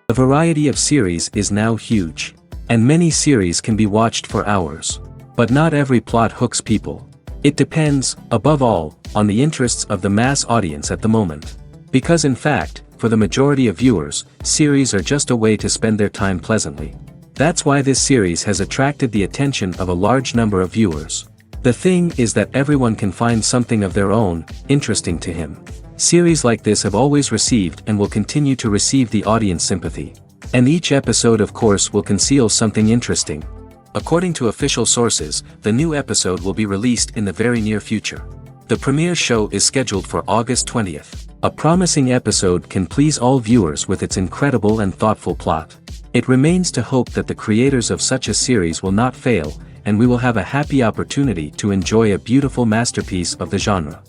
The variety of series is now huge. And many series can be watched for hours. But not every plot hooks people. It depends, above all, on the interests of the mass audience at the moment. Because in fact, for the majority of viewers, series are just a way to spend their time pleasantly. That's why this series has attracted the attention of a large number of viewers. The thing is that everyone can find something of their own, interesting to him. Series like this have always received and will continue to receive the audience sympathy. And each episode of course will conceal something interesting. According to official sources, the new episode will be released in the very near future. The premiere show is scheduled for August 20th. A promising episode can please all viewers with its incredible and thoughtful plot. It remains to hope that the creators of such a series will not fail, and we will have a happy opportunity to enjoy a beautiful masterpiece of the genre.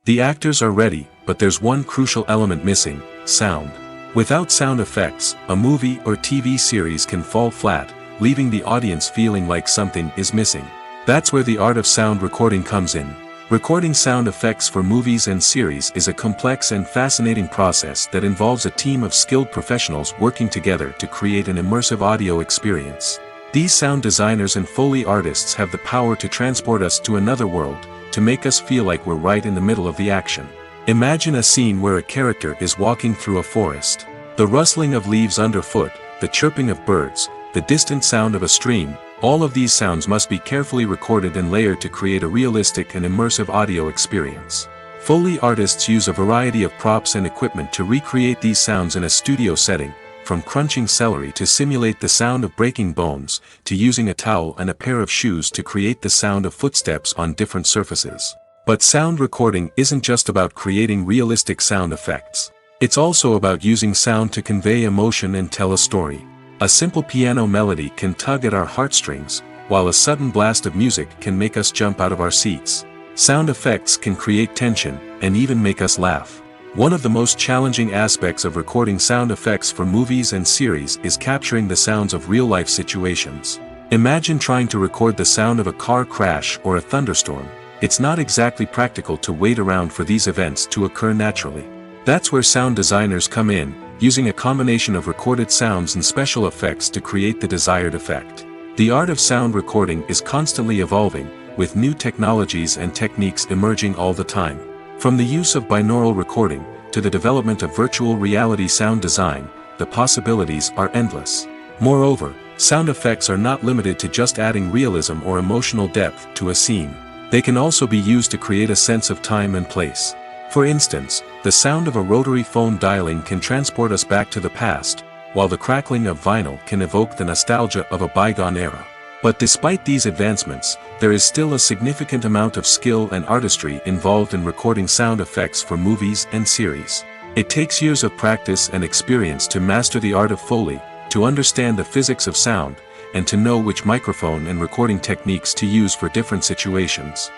The actors are ready, but there's one crucial element missing: sound. Without sound effects, a movie or TV series can fall flat, leaving the audience feeling like something is missing. That's where the art of sound recording comes in. Recording sound effects for movies and series is a complex and fascinating process that involves a team of skilled professionals working together to create an immersive audio experience. These sound designers and Foley artists have the power to transport us to another world, to make us feel like we're right in the middle of the action. Imagine a scene where a character is walking through a forest. The rustling of leaves underfoot, the chirping of birds, the distant sound of a stream, all of these sounds must be carefully recorded and layered to create a realistic and immersive audio experience. Foley artists use a variety of props and equipment to recreate these sounds in a studio setting, from crunching celery to simulate the sound of breaking bones, to using a towel and a pair of shoes to create the sound of footsteps on different surfaces. But sound recording isn't just about creating realistic sound effects. It's also about using sound to convey emotion and tell a story. A simple piano melody can tug at our heartstrings, while a sudden blast of music can make us jump out of our seats. Sound effects can create tension, and even make us laugh. One of the most challenging aspects of recording sound effects for movies and series is capturing the sounds of real-life situations. Imagine trying to record the sound of a car crash or a thunderstorm. It's not exactly practical to wait around for these events to occur naturally. That's where sound designers come in, using a combination of recorded sounds and special effects to create the desired effect. The art of sound recording is constantly evolving, with new technologies and techniques emerging all the time. From the use of binaural recording, to the development of virtual reality sound design, the possibilities are endless. Moreover, sound effects are not limited to just adding realism or emotional depth to a scene. They can also be used to create a sense of time and place. For instance, the sound of a rotary phone dialing can transport us back to the past, while the crackling of vinyl can evoke the nostalgia of a bygone era. But despite these advancements, there is still a significant amount of skill and artistry involved in recording sound effects for movies and series. It takes years of practice and experience to master the art of Foley, to understand the physics of sound, and to know which microphone and recording techniques to use for different situations.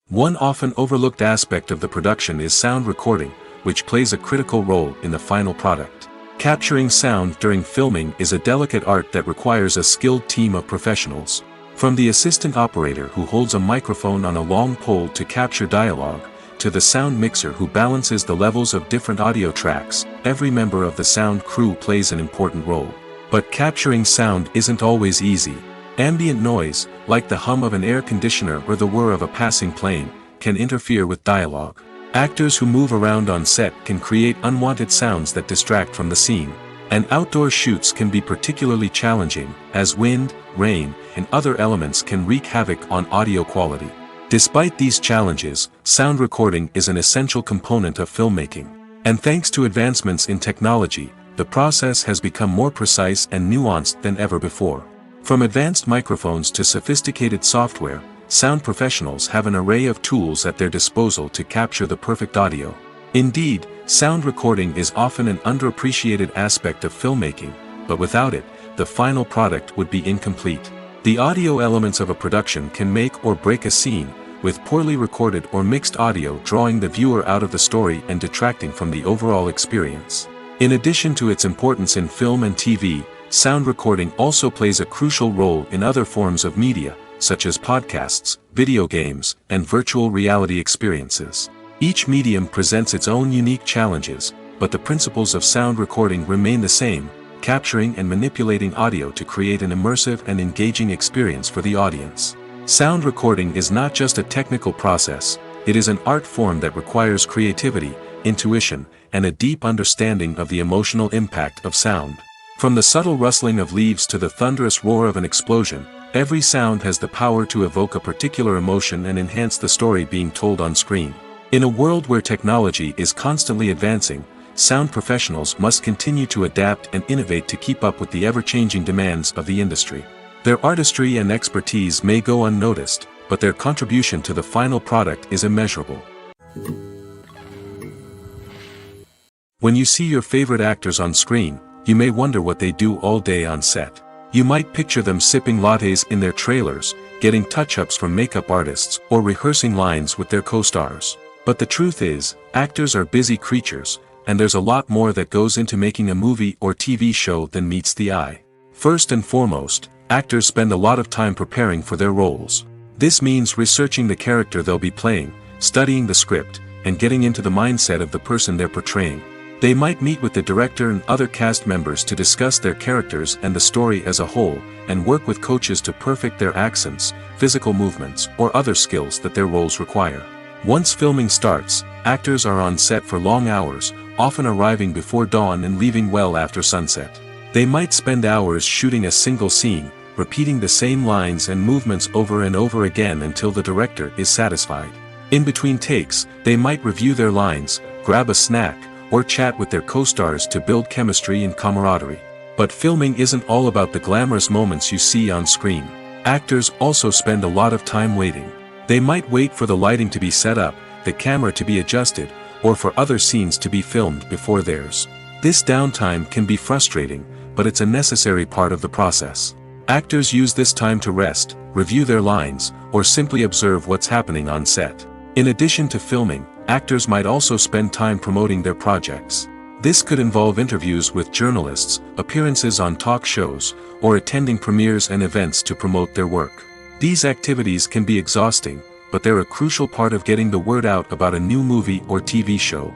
One often overlooked aspect of the production is sound recording, which plays a critical role in the final product. Capturing sound during filming is a delicate art that requires a skilled team of professionals. From the assistant operator who holds a microphone on a long pole to capture dialogue, to the sound mixer who balances the levels of different audio tracks, every member of the sound crew plays an important role. But capturing sound isn't always easy. Ambient noise, like the hum of an air conditioner or the whir of a passing plane, can interfere with dialogue. Actors who move around on set can create unwanted sounds that distract from the scene. And outdoor shoots can be particularly challenging, as wind, rain, and other elements can wreak havoc on audio quality. Despite these challenges, sound recording is an essential component of filmmaking. And thanks to advancements in technology, the process has become more precise and nuanced than ever before. From advanced microphones to sophisticated software, sound professionals have an array of tools at their disposal to capture the perfect audio. Indeed, sound recording is often an underappreciated aspect of filmmaking, but without it, the final product would be incomplete. The audio elements of a production can make or break a scene, with poorly recorded or mixed audio drawing the viewer out of the story and detracting from the overall experience. In addition to its importance in film and TV, sound recording also plays a crucial role in other forms of media, such as podcasts, video games, and virtual reality experiences. Each medium presents its own unique challenges, but the principles of sound recording remain the same, capturing and manipulating audio to create an immersive and engaging experience for the audience. Sound recording is not just a technical process, it is an art form that requires creativity, intuition, and a deep understanding of the emotional impact of sound. From the subtle rustling of leaves to the thunderous roar of an explosion, every sound has the power to evoke a particular emotion and enhance the story being told on screen. In a world where technology is constantly advancing, sound professionals must continue to adapt and innovate to keep up with the ever-changing demands of the industry. Their artistry and expertise may go unnoticed, but their contribution to the final product is immeasurable. When you see your favorite actors on screen, you may wonder what they do all day on set. You might picture them sipping lattes in their trailers, getting touch-ups from makeup artists, or rehearsing lines with their co-stars. But the truth is, actors are busy creatures, and there's a lot more that goes into making a movie or TV show than meets the eye. First and foremost, actors spend a lot of time preparing for their roles. This means researching the character they'll be playing, studying the script, and getting into the mindset of the person they're portraying. They might meet with the director and other cast members to discuss their characters and the story as a whole, and work with coaches to perfect their accents, physical movements, or other skills that their roles require. Once filming starts, actors are on set for long hours, often arriving before dawn and leaving well after sunset. They might spend hours shooting a single scene, repeating the same lines and movements over and over again until the director is satisfied. In between takes, they might review their lines, grab a snack, or chat with their co-stars to build chemistry and camaraderie. But filming isn't all about the glamorous moments you see on screen. Actors also spend a lot of time waiting. They might wait for the lighting to be set up, the camera to be adjusted, or for other scenes to be filmed before theirs. This downtime can be frustrating, but it's a necessary part of the process. Actors use this time to rest, review their lines, or simply observe what's happening on set. In addition to filming, actors might also spend time promoting their projects. This could involve interviews with journalists, appearances on talk shows, or attending premieres and events to promote their work. These activities can be exhausting, but they're a crucial part of getting the word out about a new movie or TV show.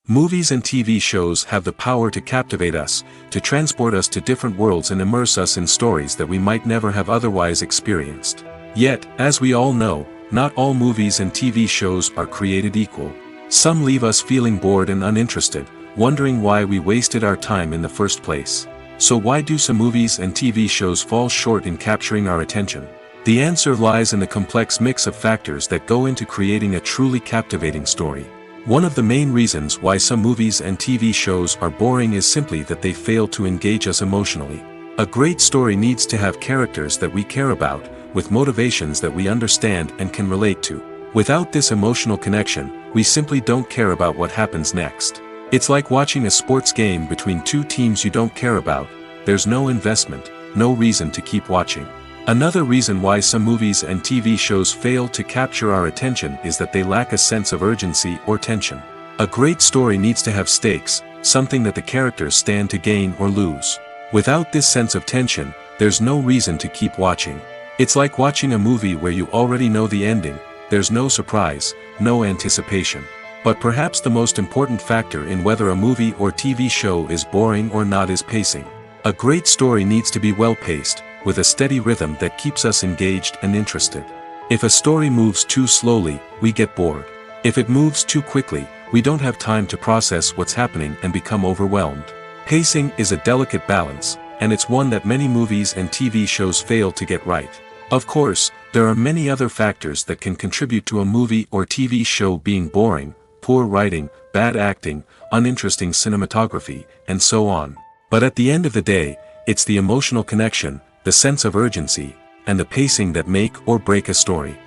Movies and TV shows have the power to captivate us, to transport us to different worlds and immerse us in stories that we might never have otherwise experienced. Yet, as we all know, not all movies and TV shows are created equal. Some leave us feeling bored and uninterested, wondering why we wasted our time in the first place. So why do some movies and TV shows fall short in capturing our attention? The answer lies in the complex mix of factors that go into creating a truly captivating story. One of the main reasons why some movies and TV shows are boring is simply that they fail to engage us emotionally. A great story needs to have characters that we care about, with motivations that we understand and can relate to. Without this emotional connection, we simply don't care about what happens next. It's like watching a sports game between two teams you don't care about. There's no investment, no reason to keep watching. Another reason why some movies and TV shows fail to capture our attention is that they lack a sense of urgency or tension. A great story needs to have stakes, something that the characters stand to gain or lose. Without this sense of tension, there's no reason to keep watching. It's like watching a movie where you already know the ending, there's no surprise, no anticipation. But perhaps the most important factor in whether a movie or TV show is boring or not is pacing. A great story needs to be well-paced, with a steady rhythm that keeps us engaged and interested. If a story moves too slowly, we get bored. If it moves too quickly, we don't have time to process what's happening and become overwhelmed. Pacing is a delicate balance, and it's one that many movies and TV shows fail to get right. Of course, there are many other factors that can contribute to a movie or TV show being boring: poor writing, bad acting, uninteresting cinematography, and so on. But at the end of the day, it's the emotional connection, the sense of urgency, and the pacing that make or break a story.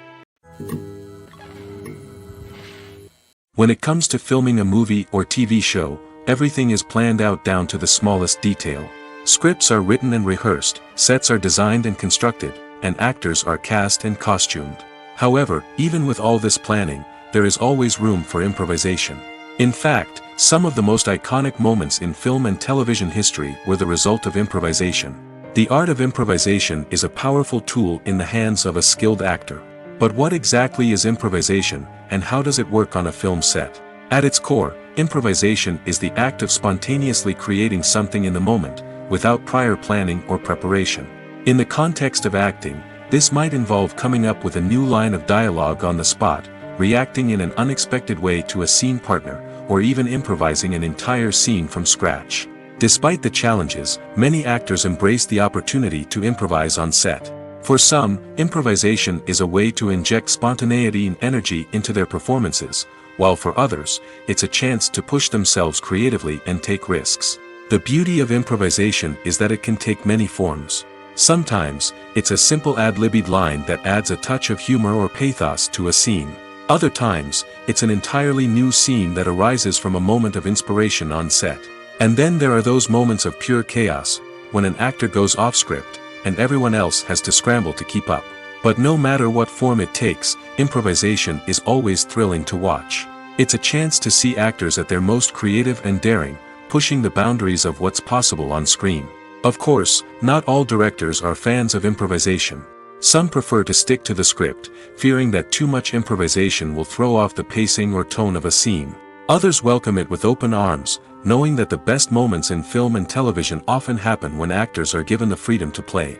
When it comes to filming a movie or TV show, everything is planned out down to the smallest detail. Scripts are written and rehearsed, sets are designed and constructed, and actors are cast and costumed. However, even with all this planning, there is always room for improvisation. In fact, some of the most iconic moments in film and television history were the result of improvisation. The art of improvisation is a powerful tool in the hands of a skilled actor. But what exactly is improvisation, and how does it work on a film set? At its core, improvisation is the act of spontaneously creating something in the moment, without prior planning or preparation. In the context of acting, this might involve coming up with a new line of dialogue on the spot, reacting in an unexpected way to a scene partner, or even improvising an entire scene from scratch. Despite the challenges, many actors embrace the opportunity to improvise on set. For some, improvisation is a way to inject spontaneity and energy into their performances, while for others, it's a chance to push themselves creatively and take risks. The beauty of improvisation is that it can take many forms. Sometimes, it's a simple ad-libbed line that adds a touch of humor or pathos to a scene. Other times, it's an entirely new scene that arises from a moment of inspiration on set. And then there are those moments of pure chaos, when an actor goes off script, and everyone else has to scramble to keep up. But no matter what form it takes, improvisation is always thrilling to watch. It's a chance to see actors at their most creative and daring, pushing the boundaries of what's possible on screen. Of course, not all directors are fans of improvisation. Some prefer to stick to the script, fearing that too much improvisation will throw off the pacing or tone of a scene. Others welcome it with open arms, knowing that the best moments in film and television often happen when actors are given the freedom to play.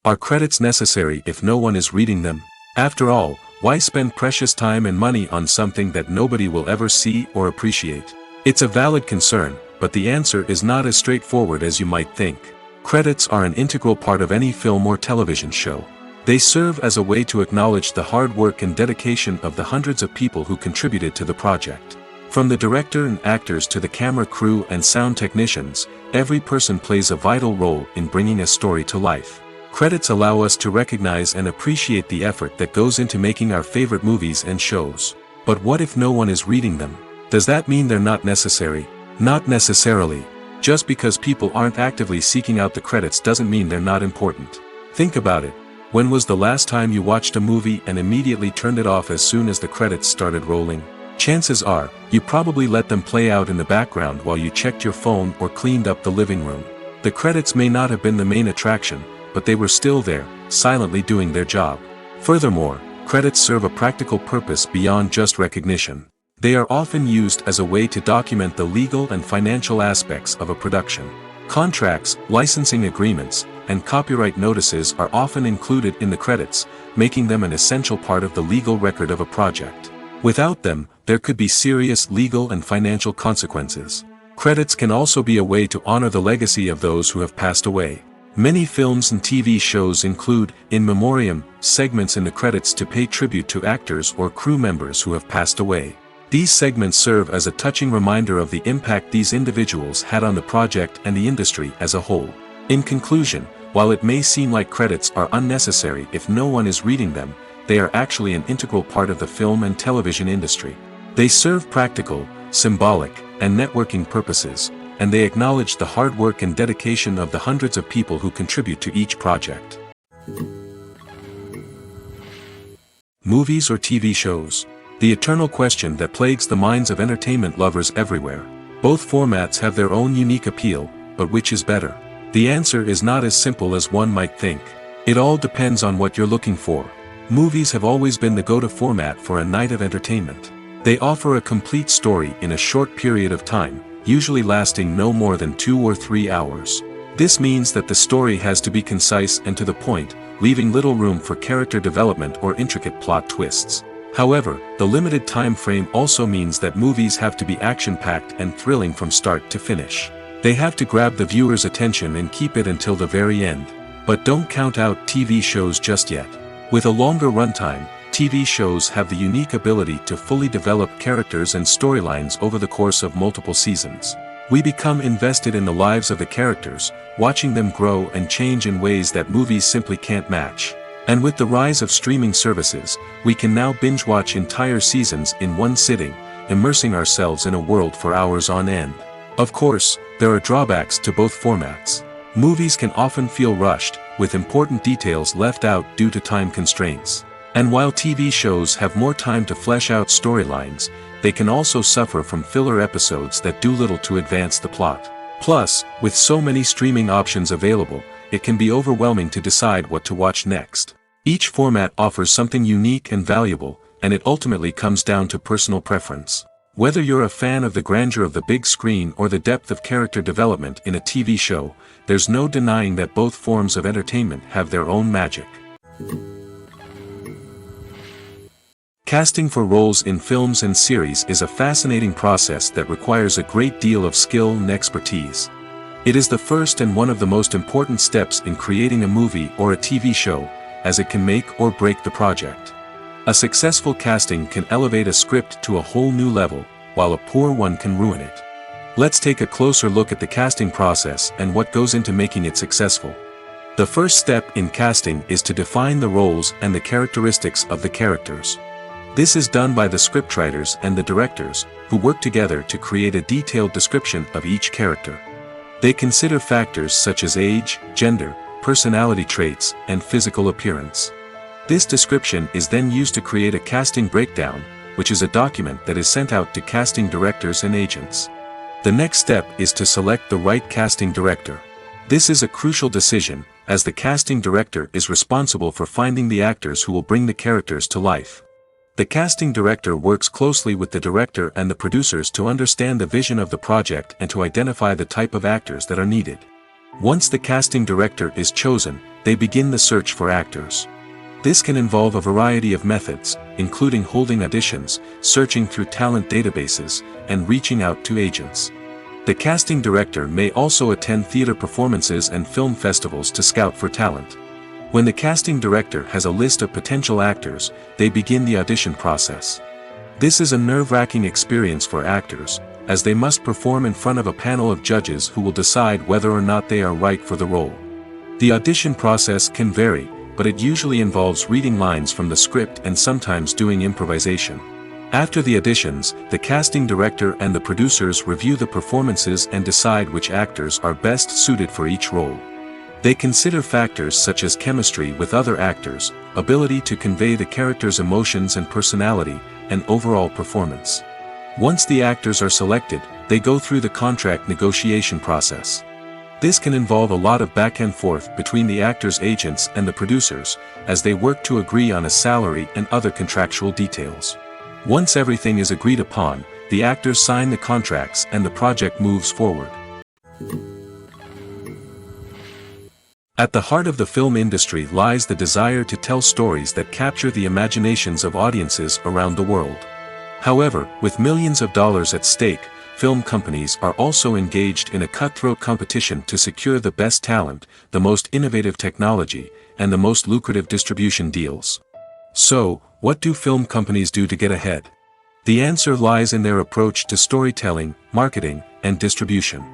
Are credits necessary if no one is reading them? After all, why spend precious time and money on something that nobody will ever see or appreciate? It's a valid concern, but the answer is not as straightforward as you might think. Credits are an integral part of any film or television show. They serve as a way to acknowledge the hard work and dedication of the hundreds of people who contributed to the project. From the director and actors to the camera crew and sound technicians, every person plays a vital role in bringing a story to life. Credits allow us to recognize and appreciate the effort that goes into making our favorite movies and shows. But what if no one is reading them? Does that mean they're not necessary? Not necessarily. Just because people aren't actively seeking out the credits doesn't mean they're not important. Think about it. When was the last time you watched a movie and immediately turned it off as soon as the credits started rolling? Chances are, you probably let them play out in the background while you checked your phone or cleaned up the living room. The credits may not have been the main attraction, but they were still there, silently doing their job. Furthermore, credits serve a practical purpose beyond just recognition. They are often used as a way to document the legal and financial aspects of a production. Contracts, licensing agreements, and copyright notices are often included in the credits, making them an essential part of the legal record of a project. Without them, there could be serious legal and financial consequences. Credits can also be a way to honor the legacy of those who have passed away. Many films and TV shows include, in memoriam, segments in the credits to pay tribute to actors or crew members who have passed away. These segments serve as a touching reminder of the impact these individuals had on the project and the industry as a whole. In conclusion, while it may seem like credits are unnecessary if no one is reading them, they are actually an integral part of the film and television industry. They serve practical, symbolic, and networking purposes, and they acknowledge the hard work and dedication of the hundreds of people who contribute to each project. Movies or TV shows? The eternal question that plagues the minds of entertainment lovers everywhere. Both formats have their own unique appeal, but which is better? The answer is not as simple as one might think. It all depends on what you're looking for. Movies have always been the go-to format for a night of entertainment. They offer a complete story in a short period of time, usually lasting no more than 2 or 3 hours. This means that the story has to be concise and to the point, leaving little room for character development or intricate plot twists. However, the limited time frame also means that movies have to be action-packed and thrilling from start to finish. They have to grab the viewer's attention and keep it until the very end. But don't count out TV shows just yet. With a longer runtime, TV shows have the unique ability to fully develop characters and storylines over the course of multiple seasons. We become invested in the lives of the characters, watching them grow and change in ways that movies simply can't match. And with the rise of streaming services, we can now binge-watch entire seasons in one sitting, immersing ourselves in a world for hours on end. Of course, there are drawbacks to both formats. Movies can often feel rushed, with important details left out due to time constraints. And while TV shows have more time to flesh out storylines, they can also suffer from filler episodes that do little to advance the plot. Plus, with so many streaming options available, it can be overwhelming to decide what to watch next. Each format offers something unique and valuable, and it ultimately comes down to personal preference. Whether you're a fan of the grandeur of the big screen or the depth of character development in a TV show, there's no denying that both forms of entertainment have their own magic. Casting for roles in films and series is a fascinating process that requires a great deal of skill and expertise. It is the first and one of the most important steps in creating a movie or a TV show, as it can make or break the project. A successful casting can elevate a script to a whole new level, while a poor one can ruin it. Let's take a closer look at the casting process and what goes into making it successful. The first step in casting is to define the roles and the characteristics of the characters. This is done by the scriptwriters and the directors, who work together to create a detailed description of each character. They consider factors such as age, gender, personality traits, and physical appearance. This description is then used to create a casting breakdown, which is a document that is sent out to casting directors and agents. The next step is to select the right casting director. This is a crucial decision, as the casting director is responsible for finding the actors who will bring the characters to life. The casting director works closely with the director and the producers to understand the vision of the project and to identify the type of actors that are needed. Once the casting director is chosen, they begin the search for actors. This can involve a variety of methods, including holding auditions, searching through talent databases, and reaching out to agents. The casting director may also attend theater performances and film festivals to scout for talent. When the casting director has a list of potential actors, they begin the audition process. This is a nerve-wracking experience for actors, as they must perform in front of a panel of judges who will decide whether or not they are right for the role. The audition process can vary, but it usually involves reading lines from the script and sometimes doing improvisation. After the auditions, the casting director and the producers review the performances and decide which actors are best suited for each role. They consider factors such as chemistry with other actors, ability to convey the character's emotions and personality, and overall performance. Once the actors are selected, they go through the contract negotiation process. This can involve a lot of back and forth between the actors' agents and the producers, as they work to agree on a salary and other contractual details. Once everything is agreed upon, the actors sign the contracts and the project moves forward. At the heart of the film industry lies the desire to tell stories that capture the imaginations of audiences around the world. However, with millions of dollars at stake, film companies are also engaged in a cutthroat competition to secure the best talent, the most innovative technology, and the most lucrative distribution deals. So, what do film companies do to get ahead? The answer lies in their approach to storytelling, marketing, and distribution.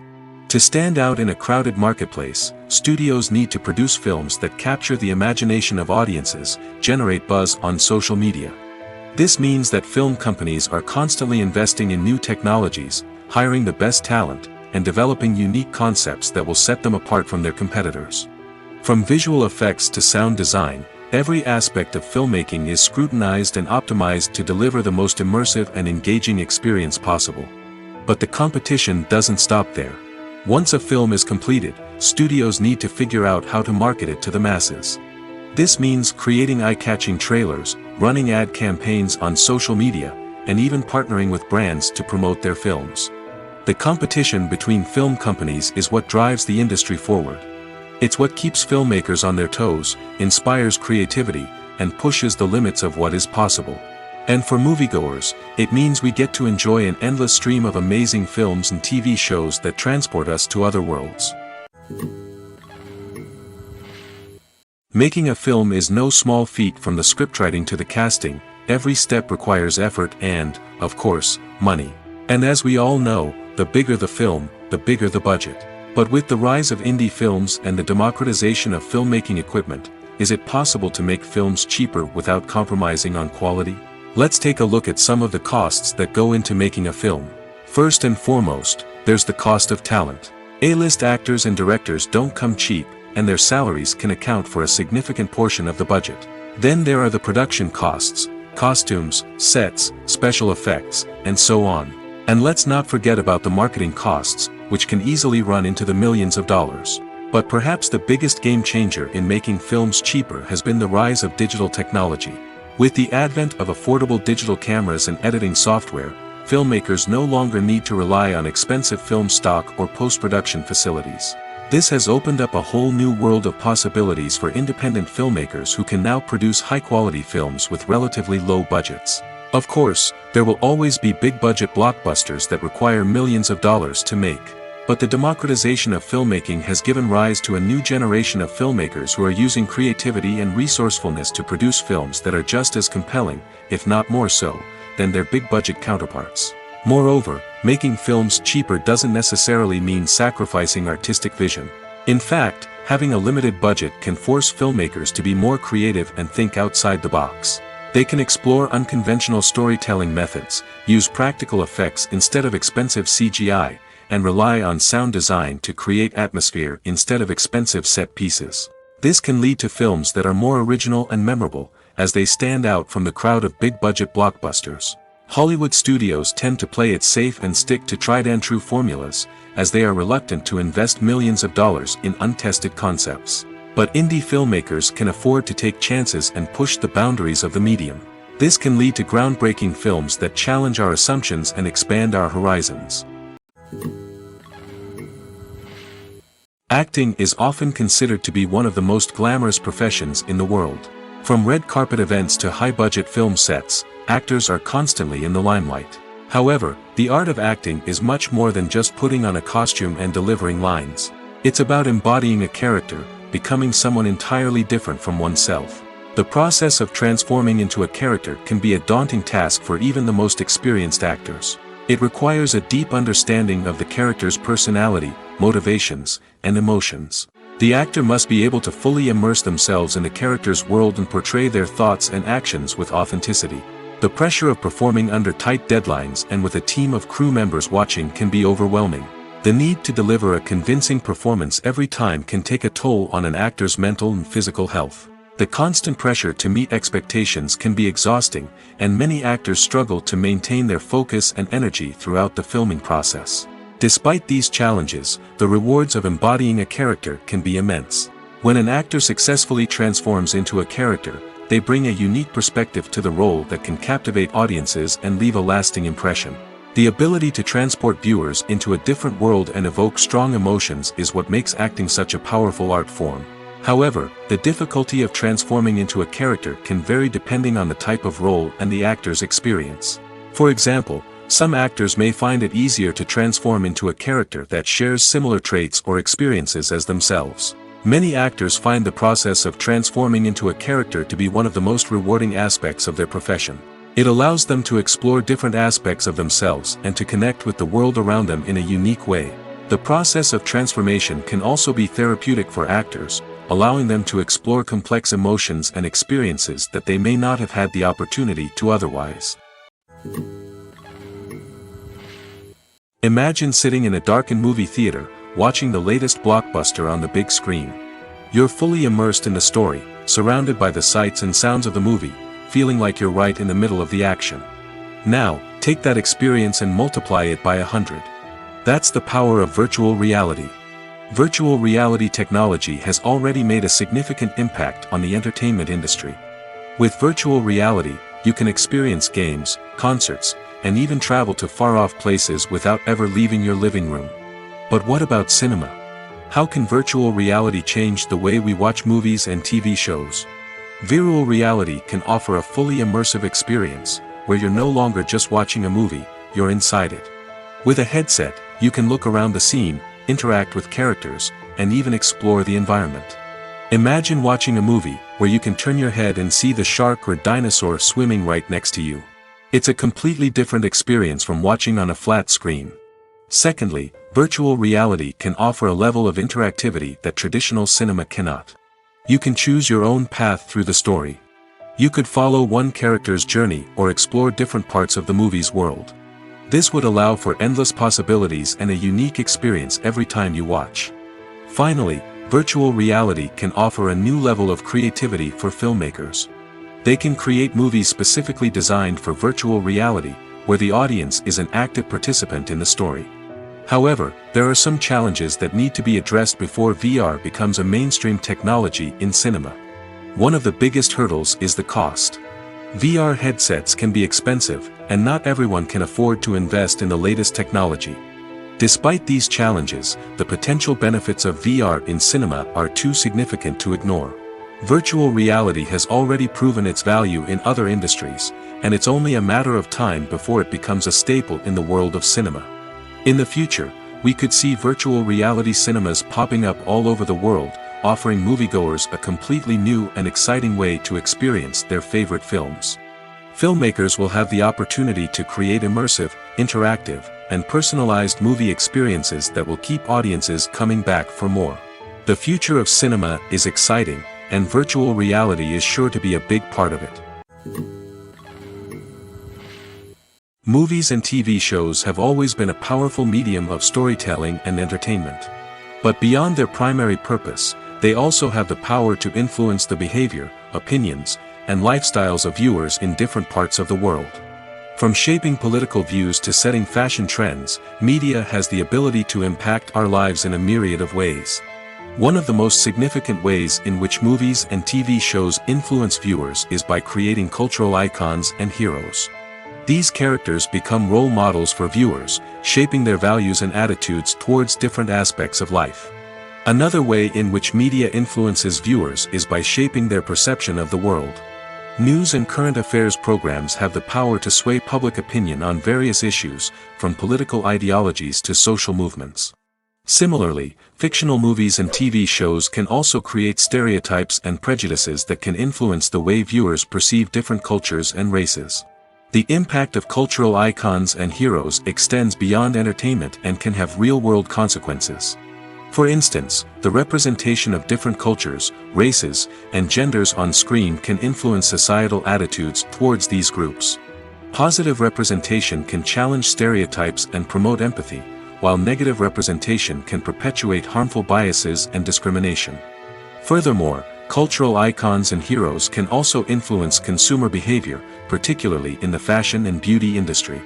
To stand out in a crowded marketplace, studios need to produce films that capture the imagination of audiences, generate buzz on social media. This means that film companies are constantly investing in new technologies, hiring the best talent, and developing unique concepts that will set them apart from their competitors. From visual effects to sound design, every aspect of filmmaking is scrutinized and optimized to deliver the most immersive and engaging experience possible. But the competition doesn't stop there. Once a film is completed, studios need to figure out how to market it to the masses. This means creating eye-catching trailers, running ad campaigns on social media, and even partnering with brands to promote their films. The competition between film companies is what drives the industry forward. It's what keeps filmmakers on their toes, inspires creativity, and pushes the limits of what is possible. And for moviegoers, it means we get to enjoy an endless stream of amazing films and TV shows that transport us to other worlds. Making a film is no small feat. From the scriptwriting to the casting, every step requires effort and, of course, money. And as we all know, the bigger the film, the bigger the budget. But with the rise of indie films and the democratization of filmmaking equipment, is it possible to make films cheaper without compromising on quality? Let's take a look at some of the costs that go into making a film. First and foremost, there's the cost of talent. A-list actors and directors don't come cheap, and their salaries can account for a significant portion of the budget. Then there are the production costs, costumes, sets, special effects, and so on. And let's not forget about the marketing costs, which can easily run into the millions of dollars. But perhaps the biggest game changer in making films cheaper has been the rise of digital technology. With the advent of affordable digital cameras and editing software, filmmakers no longer need to rely on expensive film stock or post-production facilities. This has opened up a whole new world of possibilities for independent filmmakers who can now produce high-quality films with relatively low budgets. Of course, there will always be big-budget blockbusters that require millions of dollars to make. But the democratization of filmmaking has given rise to a new generation of filmmakers who are using creativity and resourcefulness to produce films that are just as compelling, if not more so, than their big-budget counterparts. Moreover, making films cheaper doesn't necessarily mean sacrificing artistic vision. In fact, having a limited budget can force filmmakers to be more creative and think outside the box. They can explore unconventional storytelling methods, use practical effects instead of expensive CGI, and rely on sound design to create atmosphere instead of expensive set pieces. This can lead to films that are more original and memorable, as they stand out from the crowd of big-budget blockbusters. Hollywood studios tend to play it safe and stick to tried-and-true formulas, as they are reluctant to invest millions of dollars in untested concepts. But indie filmmakers can afford to take chances and push the boundaries of the medium. This can lead to groundbreaking films that challenge our assumptions and expand our horizons. Acting is often considered to be one of the most glamorous professions in the world. From red carpet events to high-budget film sets, actors are constantly in the limelight. However, the art of acting is much more than just putting on a costume and delivering lines. It's about embodying a character, becoming someone entirely different from oneself. The process of transforming into a character can be a daunting task for even the most experienced actors. It requires a deep understanding of the character's personality, motivations, and emotions. The actor must be able to fully immerse themselves in the character's world and portray their thoughts and actions with authenticity. The pressure of performing under tight deadlines and with a team of crew members watching can be overwhelming. The need to deliver a convincing performance every time can take a toll on an actor's mental and physical health. The constant pressure to meet expectations can be exhausting, and many actors struggle to maintain their focus and energy throughout the filming process. Despite these challenges, the rewards of embodying a character can be immense. When an actor successfully transforms into a character, they bring a unique perspective to the role that can captivate audiences and leave a lasting impression. The ability to transport viewers into a different world and evoke strong emotions is what makes acting such a powerful art form. However, the difficulty of transforming into a character can vary depending on the type of role and the actor's experience. For example, some actors may find it easier to transform into a character that shares similar traits or experiences as themselves. Many actors find the process of transforming into a character to be one of the most rewarding aspects of their profession. It allows them to explore different aspects of themselves and to connect with the world around them in a unique way. The process of transformation can also be therapeutic for actors, allowing them to explore complex emotions and experiences that they may not have had the opportunity to otherwise. Imagine sitting in a darkened movie theater, watching the latest blockbuster on the big screen. You're fully immersed in the story, surrounded by the sights and sounds of the movie, feeling like you're right in the middle of the action. Now, take that experience and multiply it by 100. That's the power of virtual reality. Virtual reality technology has already made a significant impact on the entertainment industry. With virtual reality, you can experience games, concerts, and even travel to far-off places without ever leaving your living room. But what about cinema? How can virtual reality change the way we watch movies and TV shows? Virtual reality can offer a fully immersive experience, where you're no longer just watching a movie, you're inside it. With a headset, you can look around the scene, interact with characters, and even explore the environment. Imagine watching a movie where you can turn your head and see the shark or dinosaur swimming right next to you. It's a completely different experience from watching on a flat screen. Secondly, virtual reality can offer a level of interactivity that traditional cinema cannot. You can choose your own path through the story. You could follow one character's journey or explore different parts of the movie's world. This would allow for endless possibilities and a unique experience every time you watch. Finally, virtual reality can offer a new level of creativity for filmmakers. They can create movies specifically designed for virtual reality, where the audience is an active participant in the story. However, there are some challenges that need to be addressed before VR becomes a mainstream technology in cinema. One of the biggest hurdles is the cost. VR headsets can be expensive, and not everyone can afford to invest in the latest technology. Despite these challenges, the potential benefits of VR in cinema are too significant to ignore. Virtual reality has already proven its value in other industries, and it's only a matter of time before it becomes a staple in the world of cinema. In the future, we could see virtual reality cinemas popping up all over the world, offering moviegoers a completely new and exciting way to experience their favorite films. Filmmakers will have the opportunity to create immersive, interactive, and personalized movie experiences that will keep audiences coming back for more. The future of cinema is exciting, and virtual reality is sure to be a big part of it. Movies and TV shows have always been a powerful medium of storytelling and entertainment. But beyond their primary purpose, they also have the power to influence the behavior, opinions, and lifestyles of viewers in different parts of the world. From shaping political views to setting fashion trends, media has the ability to impact our lives in a myriad of ways. One of the most significant ways in which movies and TV shows influence viewers is by creating cultural icons and heroes. These characters become role models for viewers, shaping their values and attitudes towards different aspects of life. Another way in which media influences viewers is by shaping their perception of the world. News and current affairs programs have the power to sway public opinion on various issues, from political ideologies to social movements. Similarly, fictional movies and TV shows can also create stereotypes and prejudices that can influence the way viewers perceive different cultures and races. The impact of cultural icons and heroes extends beyond entertainment and can have real-world consequences. For instance, the representation of different cultures, races, and genders on screen can influence societal attitudes towards these groups. Positive representation can challenge stereotypes and promote empathy, while negative representation can perpetuate harmful biases and discrimination. Furthermore, cultural icons and heroes can also influence consumer behavior, particularly in the fashion and beauty industry.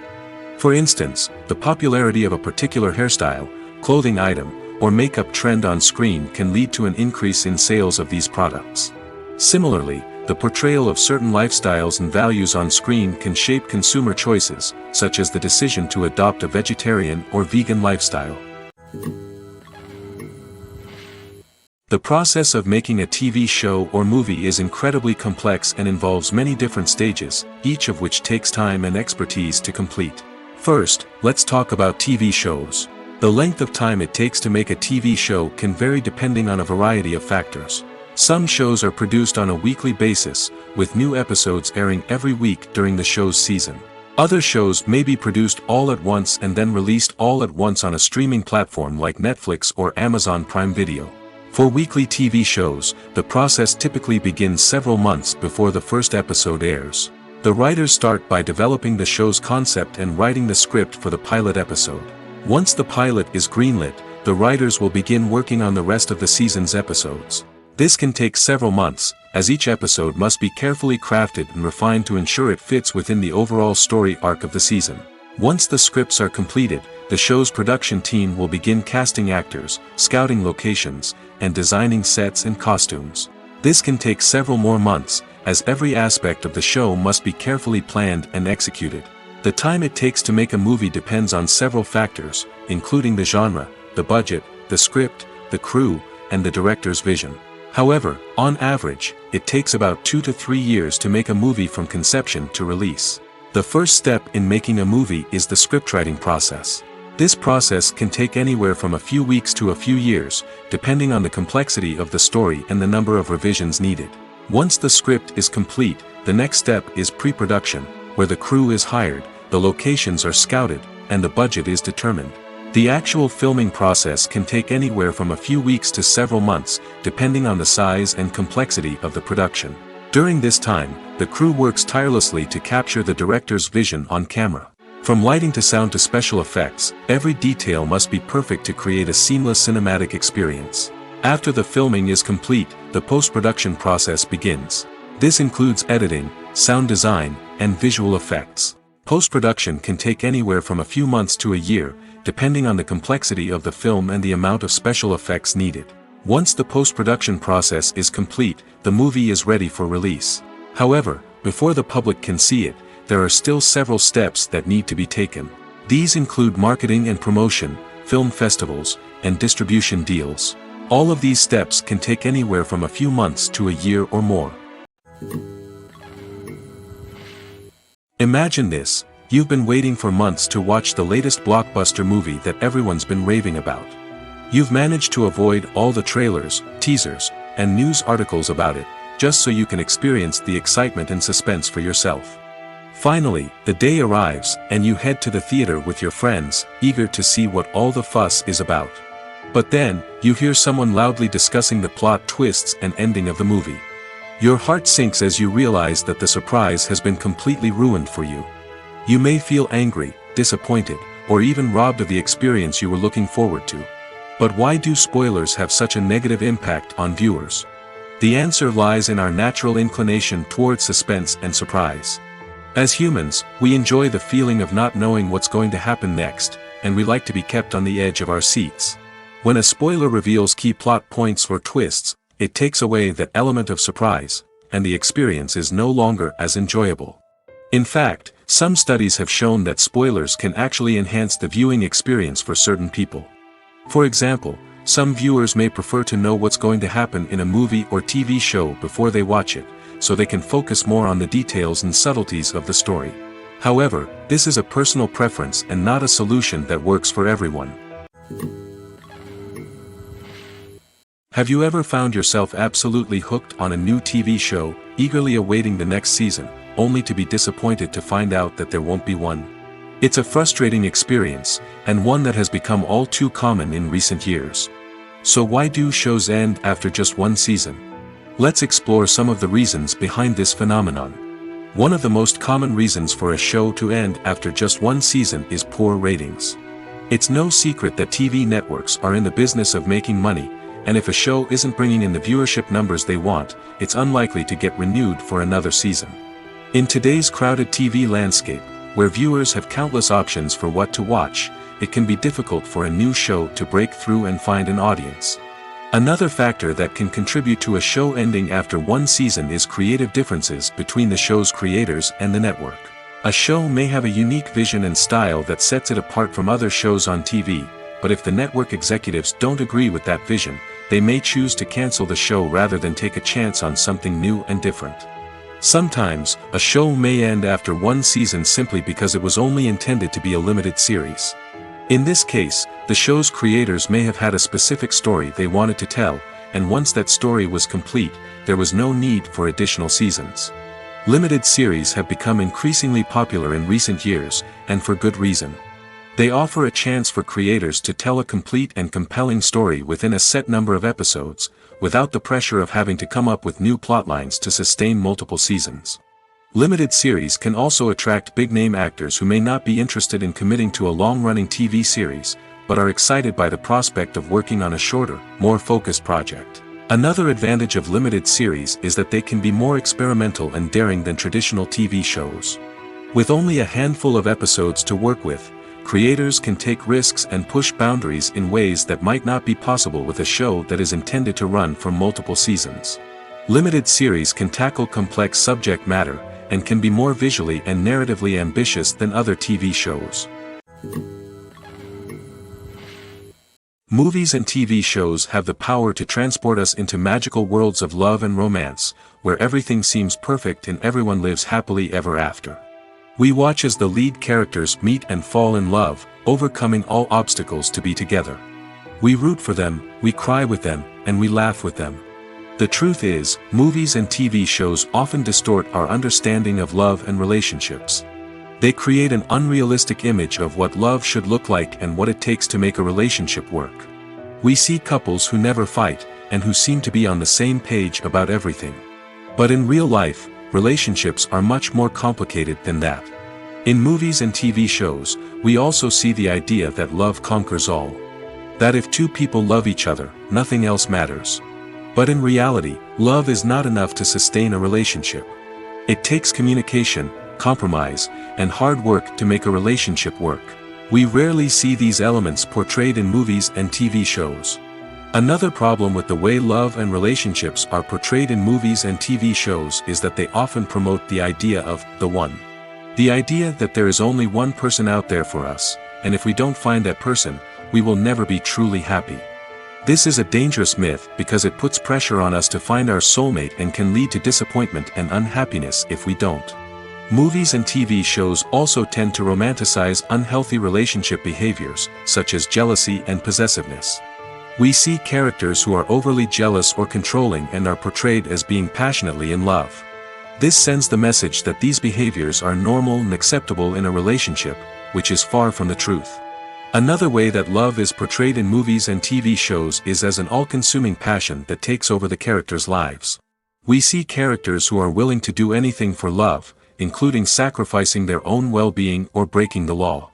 For instance, the popularity of a particular hairstyle, clothing item, or makeup trend on screen can lead to an increase in sales of these products. Similarly, the portrayal of certain lifestyles and values on screen can shape consumer choices, such as the decision to adopt a vegetarian or vegan lifestyle. The process of making a TV show or movie is incredibly complex and involves many different stages, each of which takes time and expertise to complete. First, let's talk about TV shows. The length of time it takes to make a TV show can vary depending on a variety of factors. Some shows are produced on a weekly basis, with new episodes airing every week during the show's season. Other shows may be produced all at once and then released all at once on a streaming platform like Netflix or Amazon Prime Video. For weekly TV shows, the process typically begins several months before the first episode airs. The writers start by developing the show's concept and writing the script for the pilot episode. Once the pilot is greenlit, the writers will begin working on the rest of the season's episodes. This can take several months, as each episode must be carefully crafted and refined to ensure it fits within the overall story arc of the season. Once the scripts are completed, the show's production team will begin casting actors, scouting locations, and designing sets and costumes. This can take several more months, as every aspect of the show must be carefully planned and executed. The time it takes to make a movie depends on several factors, including the genre, the budget, the script, the crew, and the director's vision. However, on average, it takes about 2 to 3 years to make a movie from conception to release. The first step in making a movie is the scriptwriting process. This process can take anywhere from a few weeks to a few years, depending on the complexity of the story and the number of revisions needed. Once the script is complete, the next step is pre-production, where the crew is hired, the locations are scouted, and the budget is determined. The actual filming process can take anywhere from a few weeks to several months, depending on the size and complexity of the production. During this time, the crew works tirelessly to capture the director's vision on camera. From lighting to sound to special effects, every detail must be perfect to create a seamless cinematic experience. After the filming is complete, the post-production process begins. This includes editing, sound design, and visual effects. Post-production can take anywhere from a few months to a year, depending on the complexity of the film and the amount of special effects needed. Once the post-production process is complete, the movie is ready for release. However, before the public can see it, there are still several steps that need to be taken. These include marketing and promotion, film festivals, and distribution deals. All of these steps can take anywhere from a few months to a year or more. Imagine this: you've been waiting for months to watch the latest blockbuster movie that everyone's been raving about. You've managed to avoid all the trailers, teasers, and news articles about it, just so you can experience the excitement and suspense for yourself. Finally, the day arrives, and you head to the theater with your friends, eager to see what all the fuss is about. But then, you hear someone loudly discussing the plot twists and ending of the movie. Your heart sinks as you realize that the surprise has been completely ruined for you. You may feel angry, disappointed, or even robbed of the experience you were looking forward to. But why do spoilers have such a negative impact on viewers? The answer lies in our natural inclination towards suspense and surprise. As humans, we enjoy the feeling of not knowing what's going to happen next, and we like to be kept on the edge of our seats. When a spoiler reveals key plot points or twists, it takes away that element of surprise, and the experience is no longer as enjoyable. In fact, some studies have shown that spoilers can actually enhance the viewing experience for certain people. For example, some viewers may prefer to know what's going to happen in a movie or TV show before they watch it, so they can focus more on the details and subtleties of the story. However, this is a personal preference and not a solution that works for everyone. Have you ever found yourself absolutely hooked on a new TV show, eagerly awaiting the next season, only to be disappointed to find out that there won't be one? It's a frustrating experience, and one that has become all too common in recent years. So why do shows end after just one season? Let's explore some of the reasons behind this phenomenon. One of the most common reasons for a show to end after just one season is poor ratings. It's no secret that TV networks are in the business of making money, and if a show isn't bringing in the viewership numbers they want, it's unlikely to get renewed for another season. In today's crowded TV landscape, where viewers have countless options for what to watch, it can be difficult for a new show to break through and find an audience. Another factor that can contribute to a show ending after one season is creative differences between the show's creators and the network. A show may have a unique vision and style that sets it apart from other shows on TV, but if the network executives don't agree with that vision, they may choose to cancel the show rather than take a chance on something new and different. Sometimes, a show may end after one season simply because it was only intended to be a limited series. In this case, the show's creators may have had a specific story they wanted to tell, and once that story was complete, there was no need for additional seasons. Limited series have become increasingly popular in recent years, and for good reason. They offer a chance for creators to tell a complete and compelling story within a set number of episodes, without the pressure of having to come up with new plotlines to sustain multiple seasons. Limited series can also attract big-name actors who may not be interested in committing to a long-running TV series, but are excited by the prospect of working on a shorter, more focused project. Another advantage of limited series is that they can be more experimental and daring than traditional TV shows. With only a handful of episodes to work with, creators can take risks and push boundaries in ways that might not be possible with a show that is intended to run for multiple seasons. Limited series can tackle complex subject matter, and can be more visually and narratively ambitious than other TV shows. Movies and TV shows have the power to transport us into magical worlds of love and romance, where everything seems perfect and everyone lives happily ever after. We watch as the lead characters meet and fall in love, overcoming all obstacles to be together. We root for them, we cry with them, and we laugh with them. The truth is, movies and TV shows often distort our understanding of love and relationships. They create an unrealistic image of what love should look like and what it takes to make a relationship work. We see couples who never fight, and who seem to be on the same page about everything. But in real life, relationships are much more complicated than that. In movies and TV shows, we also see the idea that love conquers all. That if two people love each other, nothing else matters. But in reality, love is not enough to sustain a relationship. It takes communication, compromise, and hard work to make a relationship work. We rarely see these elements portrayed in movies and TV shows. Another problem with the way love and relationships are portrayed in movies and TV shows is that they often promote the idea of the one. The idea that there is only one person out there for us, and if we don't find that person, we will never be truly happy. This is a dangerous myth because it puts pressure on us to find our soulmate and can lead to disappointment and unhappiness if we don't. Movies and TV shows also tend to romanticize unhealthy relationship behaviors, such as jealousy and possessiveness. We see characters who are overly jealous or controlling and are portrayed as being passionately in love. This sends the message that these behaviors are normal and acceptable in a relationship, which is far from the truth. Another way that love is portrayed in movies and TV shows is as an all-consuming passion that takes over the characters' lives. We see characters who are willing to do anything for love, including sacrificing their own well-being or breaking the law.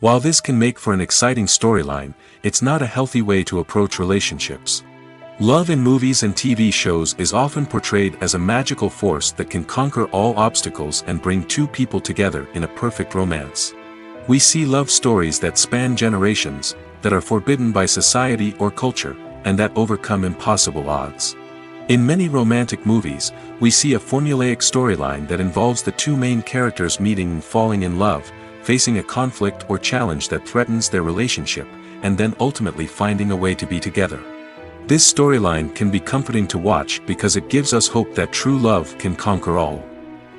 While this can make for an exciting storyline, it's not a healthy way to approach relationships. Love in movies and TV shows is often portrayed as a magical force that can conquer all obstacles and bring two people together in a perfect romance. We see love stories that span generations, that are forbidden by society or culture, and that overcome impossible odds. In many romantic movies, we see a formulaic storyline that involves the two main characters meeting and falling in love, facing a conflict or challenge that threatens their relationship, and then ultimately finding a way to be together. This storyline can be comforting to watch because it gives us hope that true love can conquer all.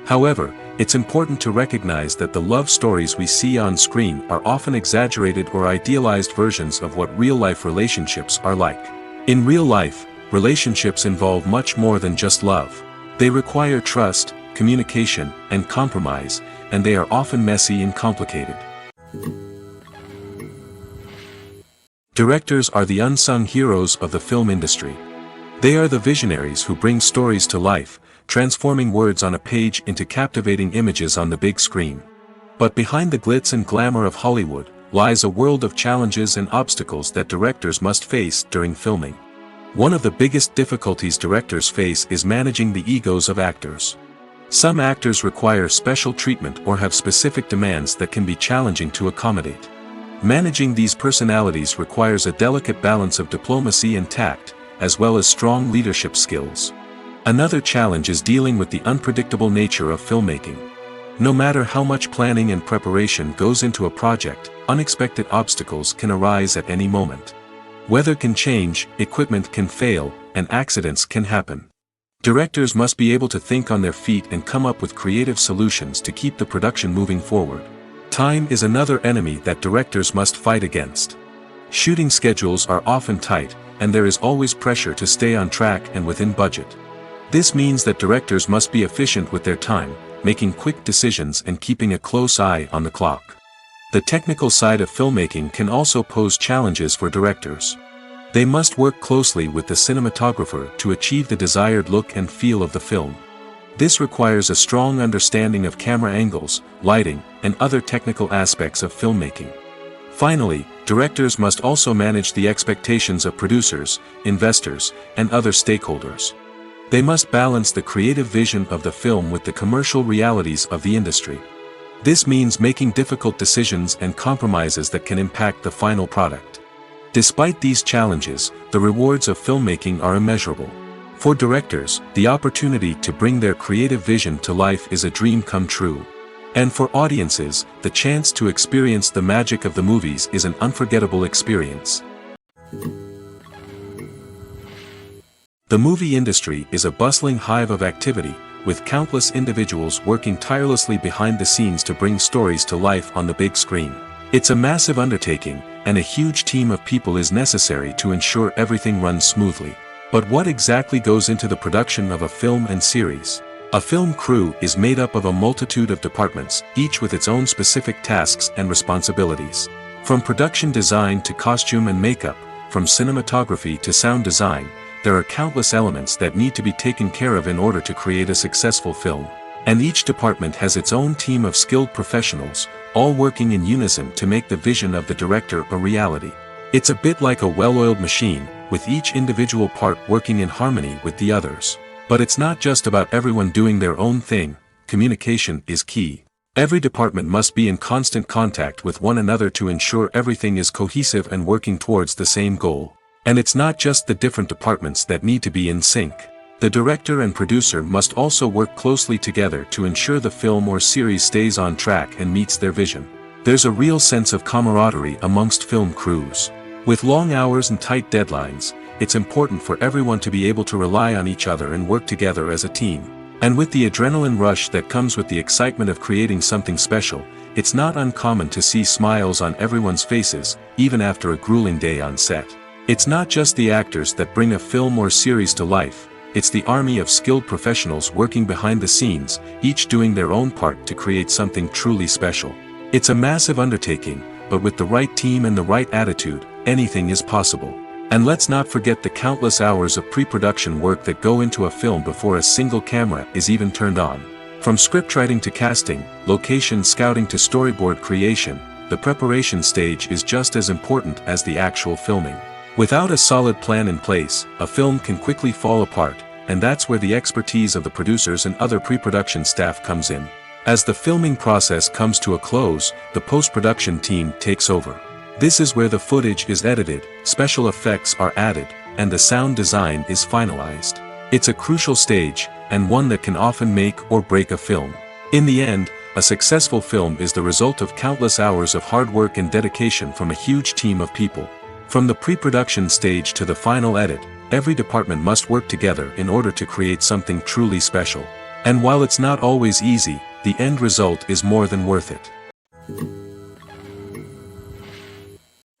However, it's important to recognize that the love stories we see on screen are often exaggerated or idealized versions of what real-life relationships are like. In real life, relationships involve much more than just love. They require trust, communication, and compromise, and they are often messy and complicated. Directors are the unsung heroes of the film industry. They are the visionaries who bring stories to life, transforming words on a page into captivating images on the big screen. But behind the glitz and glamour of Hollywood, lies a world of challenges and obstacles that directors must face during filming. One of the biggest difficulties directors face is managing the egos of actors. Some actors require special treatment or have specific demands that can be challenging to accommodate. Managing these personalities requires a delicate balance of diplomacy and tact, as well as strong leadership skills. Another challenge is dealing with the unpredictable nature of filmmaking. No matter how much planning and preparation goes into a project, unexpected obstacles can arise at any moment. Weather can change, equipment can fail, and accidents can happen. Directors must be able to think on their feet and come up with creative solutions to keep the production moving forward. Time is another enemy that directors must fight against. Shooting schedules are often tight, and there is always pressure to stay on track and within budget. This means that directors must be efficient with their time, making quick decisions and keeping a close eye on the clock. The technical side of filmmaking can also pose challenges for directors. They must work closely with the cinematographer to achieve the desired look and feel of the film. This requires a strong understanding of camera angles, lighting, and other technical aspects of filmmaking. Finally, directors must also manage the expectations of producers, investors, and other stakeholders. They must balance the creative vision of the film with the commercial realities of the industry. This means making difficult decisions and compromises that can impact the final product. Despite these challenges, the rewards of filmmaking are immeasurable. For directors, the opportunity to bring their creative vision to life is a dream come true. And for audiences, the chance to experience the magic of the movies is an unforgettable experience. The movie industry is a bustling hive of activity, with countless individuals working tirelessly behind the scenes to bring stories to life on the big screen. It's a massive undertaking, and a huge team of people is necessary to ensure everything runs smoothly. But what exactly goes into the production of a film and series? A film crew is made up of a multitude of departments, each with its own specific tasks and responsibilities. From production design to costume and makeup, from cinematography to sound design, there are countless elements that need to be taken care of in order to create a successful film. And each department has its own team of skilled professionals, all working in unison to make the vision of the director a reality. It's a bit like a well-oiled machine, with each individual part working in harmony with the others. But it's not just about everyone doing their own thing. Communication is key. Every department must be in constant contact with one another to ensure everything is cohesive and working towards the same goal. And it's not just the different departments that need to be in sync. The director and producer must also work closely together to ensure the film or series stays on track and meets their vision. There's a real sense of camaraderie amongst film crews. With long hours and tight deadlines, it's important for everyone to be able to rely on each other and work together as a team. And with the adrenaline rush that comes with the excitement of creating something special, it's not uncommon to see smiles on everyone's faces, even after a grueling day on set. It's not just the actors that bring a film or series to life, it's the army of skilled professionals working behind the scenes, each doing their own part to create something truly special. It's a massive undertaking, but with the right team and the right attitude, anything is possible. And let's not forget the countless hours of pre-production work that go into a film before a single camera is even turned on. From scriptwriting to casting, location scouting to storyboard creation, the preparation stage is just as important as the actual filming. Without a solid plan in place, a film can quickly fall apart, and that's where the expertise of the producers and other pre-production staff comes in. As the filming process comes to a close, the post-production team takes over. This is where the footage is edited, special effects are added, and the sound design is finalized. It's a crucial stage, and one that can often make or break a film. In the end, a successful film is the result of countless hours of hard work and dedication from a huge team of people. From the pre-production stage to the final edit, every department must work together in order to create something truly special. And while it's not always easy, the end result is more than worth it.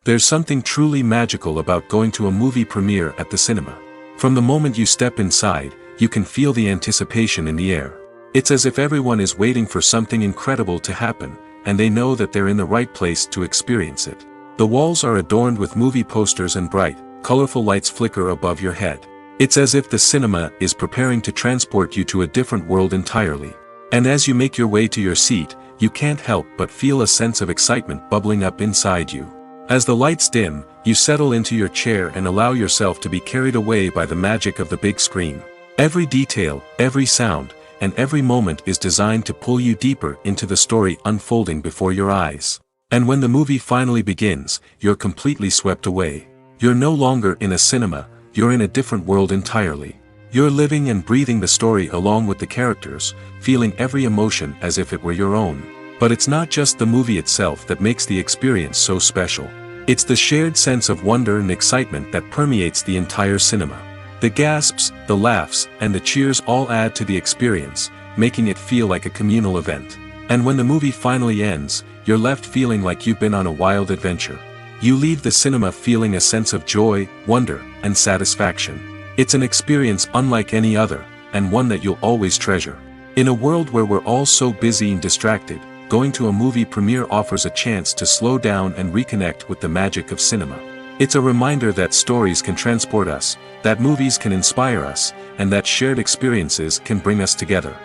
There's something truly magical about going to a movie premiere at the cinema. From the moment you step inside, you can feel the anticipation in the air. It's as if everyone is waiting for something incredible to happen, and they know that they're in the right place to experience it. The walls are adorned with movie posters and bright, colorful lights flicker above your head. It's as if the cinema is preparing to transport you to a different world entirely. And as you make your way to your seat, you can't help but feel a sense of excitement bubbling up inside you. As the lights dim, you settle into your chair and allow yourself to be carried away by the magic of the big screen. Every detail, every sound, and every moment is designed to pull you deeper into the story unfolding before your eyes. And when the movie finally begins, you're completely swept away. You're no longer in a cinema, you're in a different world entirely. You're living and breathing the story along with the characters, feeling every emotion as if it were your own. But it's not just the movie itself that makes the experience so special. It's the shared sense of wonder and excitement that permeates the entire cinema. The gasps, the laughs, and the cheers all add to the experience, making it feel like a communal event. And when the movie finally ends, you're left feeling like you've been on a wild adventure. You leave the cinema feeling a sense of joy, wonder, and satisfaction. It's an experience unlike any other, and one that you'll always treasure. In a world where we're all so busy and distracted, going to a movie premiere offers a chance to slow down and reconnect with the magic of cinema. It's a reminder that stories can transport us, that movies can inspire us, and that shared experiences can bring us together.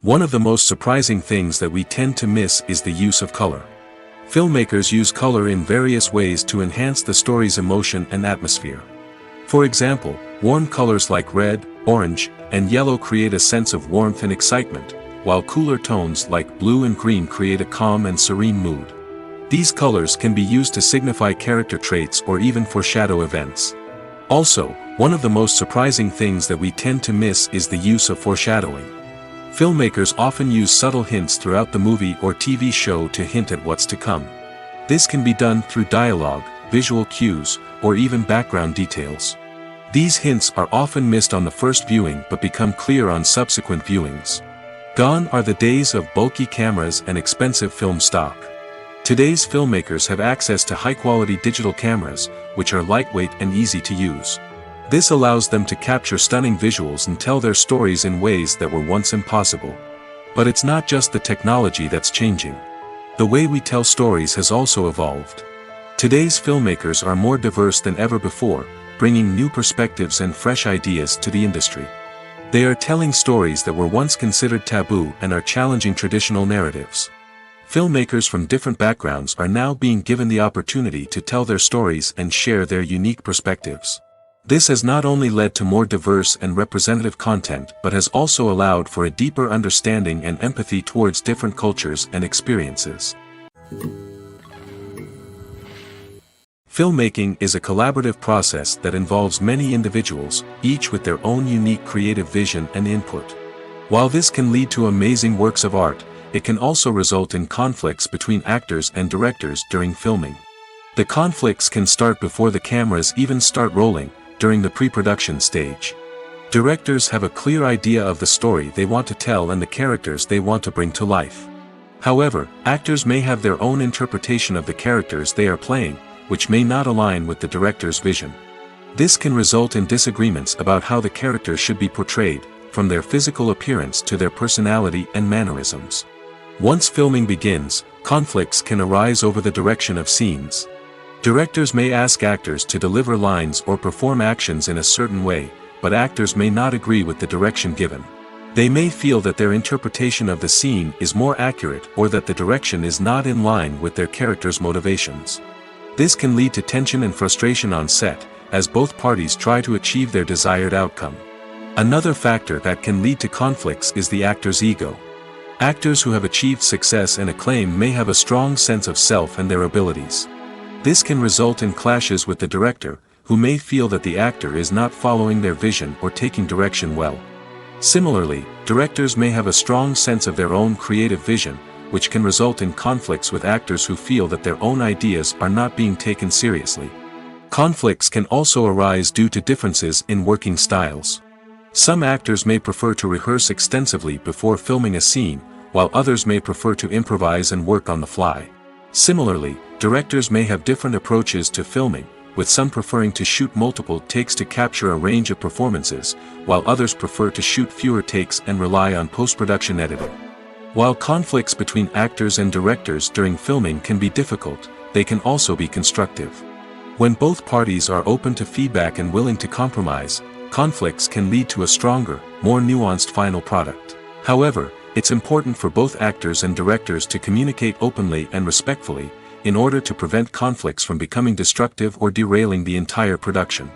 One of the most surprising things that we tend to miss is the use of color. Filmmakers use color in various ways to enhance the story's emotion and atmosphere. For example, warm colors like red, orange, and yellow create a sense of warmth and excitement, while cooler tones like blue and green create a calm and serene mood. These colors can be used to signify character traits or even foreshadow events. Also, one of the most surprising things that we tend to miss is the use of foreshadowing. Filmmakers often use subtle hints throughout the movie or TV show to hint at what's to come. This can be done through dialogue, visual cues, or even background details. These hints are often missed on the first viewing but become clear on subsequent viewings. Gone are the days of bulky cameras and expensive film stock. Today's filmmakers have access to high-quality digital cameras, which are lightweight and easy to use. This allows them to capture stunning visuals and tell their stories in ways that were once impossible. But it's not just the technology that's changing. The way we tell stories has also evolved. Today's filmmakers are more diverse than ever before, bringing new perspectives and fresh ideas to the industry. They are telling stories that were once considered taboo and are challenging traditional narratives. Filmmakers from different backgrounds are now being given the opportunity to tell their stories and share their unique perspectives. This has not only led to more diverse and representative content but has also allowed for a deeper understanding and empathy towards different cultures and experiences. Filmmaking is a collaborative process that involves many individuals, each with their own unique creative vision and input. While this can lead to amazing works of art, it can also result in conflicts between actors and directors during filming. The conflicts can start before the cameras even start rolling, during the pre-production stage. Directors have a clear idea of the story they want to tell and the characters they want to bring to life. However, actors may have their own interpretation of the characters they are playing, which may not align with the director's vision. This can result in disagreements about how the characters should be portrayed, from their physical appearance to their personality and mannerisms. Once filming begins, conflicts can arise over the direction of scenes. Directors may ask actors to deliver lines or perform actions in a certain way, but actors may not agree with the direction given. They may feel that their interpretation of the scene is more accurate or that the direction is not in line with their character's motivations. This can lead to tension and frustration on set, as both parties try to achieve their desired outcome. Another factor that can lead to conflicts is the actor's ego. Actors who have achieved success and acclaim may have a strong sense of self and their abilities. This can result in clashes with the director, who may feel that the actor is not following their vision or taking direction well. Similarly, directors may have a strong sense of their own creative vision, which can result in conflicts with actors who feel that their own ideas are not being taken seriously. Conflicts can also arise due to differences in working styles. Some actors may prefer to rehearse extensively before filming a scene, while others may prefer to improvise and work on the fly. Similarly, directors may have different approaches to filming, with some preferring to shoot multiple takes to capture a range of performances, while others prefer to shoot fewer takes and rely on post-production editing. While conflicts between actors and directors during filming can be difficult, they can also be constructive. When both parties are open to feedback and willing to compromise, conflicts can lead to a stronger, more nuanced final product. However, it's important for both actors and directors to communicate openly and respectfully, in order to prevent conflicts from becoming destructive or derailing the entire production.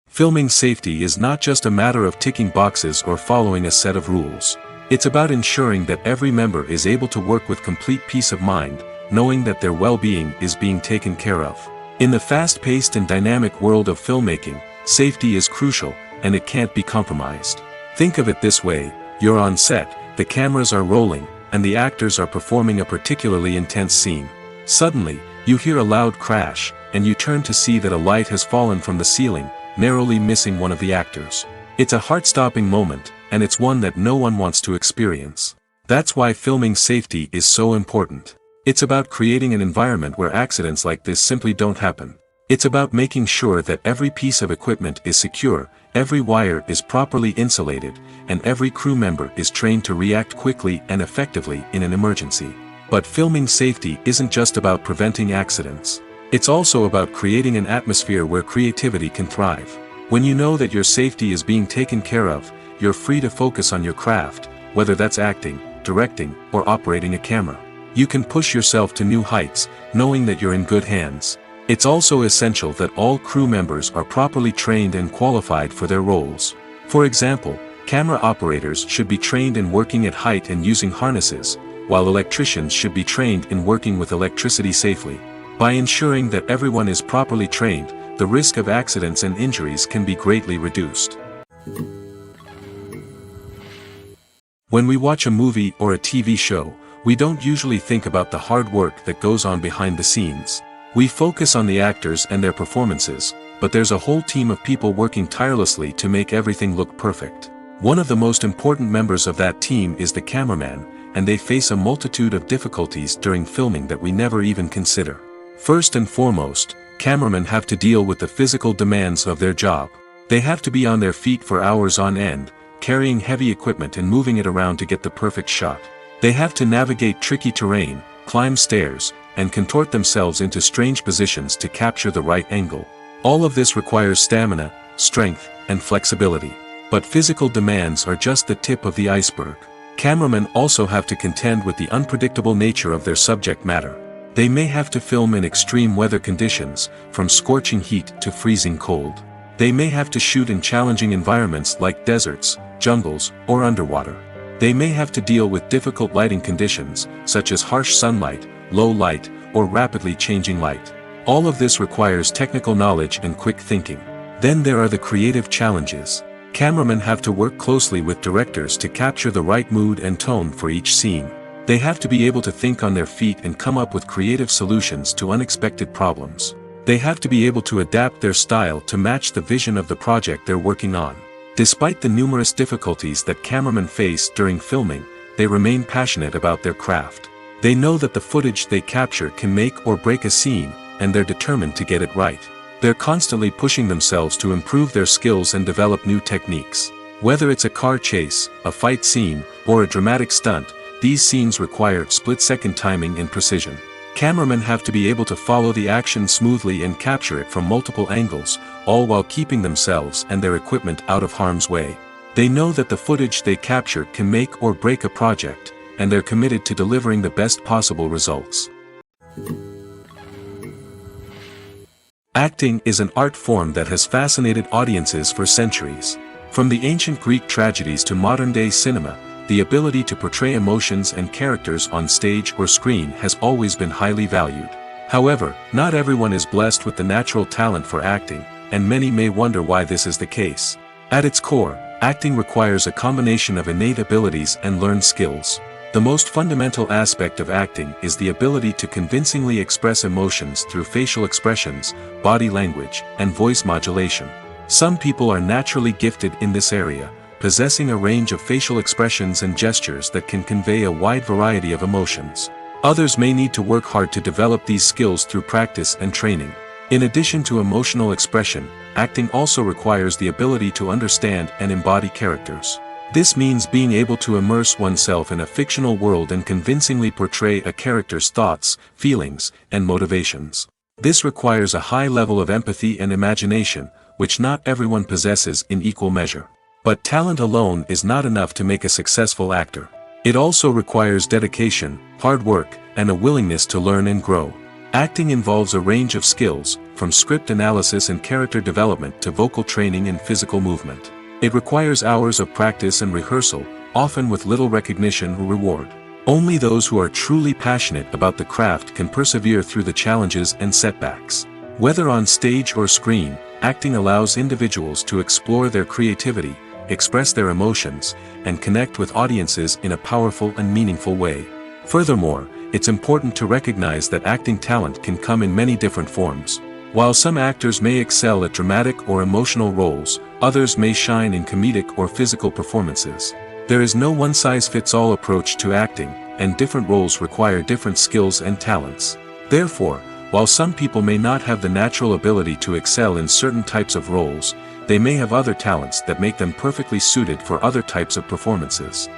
Filming safety is not just a matter of ticking boxes or following a set of rules. It's about ensuring that every member is able to work with complete peace of mind, knowing that their well-being is being taken care of. In the fast-paced and dynamic world of filmmaking, safety is crucial, and it can't be compromised. Think of it this way: you're on set, the cameras are rolling, and the actors are performing a particularly intense scene. Suddenly, you hear a loud crash, and you turn to see that a light has fallen from the ceiling, narrowly missing one of the actors. It's a heart-stopping moment, and it's one that no one wants to experience. That's why filming safety is so important. It's about creating an environment where accidents like this simply don't happen. It's about making sure that every piece of equipment is secure, every wire is properly insulated, and every crew member is trained to react quickly and effectively in an emergency. But filming safety isn't just about preventing accidents. It's also about creating an atmosphere where creativity can thrive. When you know that your safety is being taken care of, you're free to focus on your craft, whether that's acting, directing, or operating a camera. You can push yourself to new heights, knowing that you're in good hands. It's also essential that all crew members are properly trained and qualified for their roles. For example, camera operators should be trained in working at height and using harnesses, while electricians should be trained in working with electricity safely. By ensuring that everyone is properly trained, the risk of accidents and injuries can be greatly reduced. When we watch a movie or a TV show, we don't usually think about the hard work that goes on behind the scenes. We focus on the actors and their performances, but there's a whole team of people working tirelessly to make everything look perfect. One of the most important members of that team is the cameraman, and they face a multitude of difficulties during filming that we never even consider. First and foremost, cameramen have to deal with the physical demands of their job. They have to be on their feet for hours on end, carrying heavy equipment and moving it around to get the perfect shot. They have to navigate tricky terrain, climb stairs, and contort themselves into strange positions to capture the right angle. All of this requires stamina, strength, and flexibility. But physical demands are just the tip of the iceberg. Cameramen also have to contend with the unpredictable nature of their subject matter. They may have to film in extreme weather conditions, from scorching heat to freezing cold. They may have to shoot in challenging environments like deserts, jungles, or underwater. They may have to deal with difficult lighting conditions, such as harsh sunlight, low light, or rapidly changing light. All of this requires technical knowledge and quick thinking. Then there are the creative challenges. Cameramen have to work closely with directors to capture the right mood and tone for each scene. They have to be able to think on their feet and come up with creative solutions to unexpected problems. They have to be able to adapt their style to match the vision of the project they're working on. Despite the numerous difficulties that cameramen face during filming, they remain passionate about their craft. They know that the footage they capture can make or break a scene, and they're determined to get it right. They're constantly pushing themselves to improve their skills and develop new techniques. Whether it's a car chase, a fight scene, or a dramatic stunt, these scenes require split-second timing and precision. Cameramen have to be able to follow the action smoothly and capture it from multiple angles, all while keeping themselves and their equipment out of harm's way. They know that the footage they capture can make or break a project, and they're committed to delivering the best possible results. Acting is an art form that has fascinated audiences for centuries. From the ancient Greek tragedies to modern-day cinema, the ability to portray emotions and characters on stage or screen has always been highly valued. However, not everyone is blessed with the natural talent for acting, and many may wonder why this is the case. At its core, acting requires a combination of innate abilities and learned skills. The most fundamental aspect of acting is the ability to convincingly express emotions through facial expressions, body language, and voice modulation. Some people are naturally gifted in this area, possessing a range of facial expressions and gestures that can convey a wide variety of emotions. Others may need to work hard to develop these skills through practice and training. In addition to emotional expression, acting also requires the ability to understand and embody characters. This means being able to immerse oneself in a fictional world and convincingly portray a character's thoughts, feelings, and motivations. This requires a high level of empathy and imagination, which not everyone possesses in equal measure. But talent alone is not enough to make a successful actor. It also requires dedication, hard work, and a willingness to learn and grow. Acting involves a range of skills, from script analysis and character development to vocal training and physical movement. It requires hours of practice and rehearsal, often with little recognition or reward. Only those who are truly passionate about the craft can persevere through the challenges and setbacks. Whether on stage or screen, acting allows individuals to explore their creativity, express their emotions, and connect with audiences in a powerful and meaningful way. Furthermore, it's important to recognize that acting talent can come in many different forms. While some actors may excel at dramatic or emotional roles, others may shine in comedic or physical performances. There is no one-size-fits-all approach to acting, and different roles require different skills and talents. Therefore, while some people may not have the natural ability to excel in certain types of roles, they may have other talents that make them perfectly suited for other types of performances.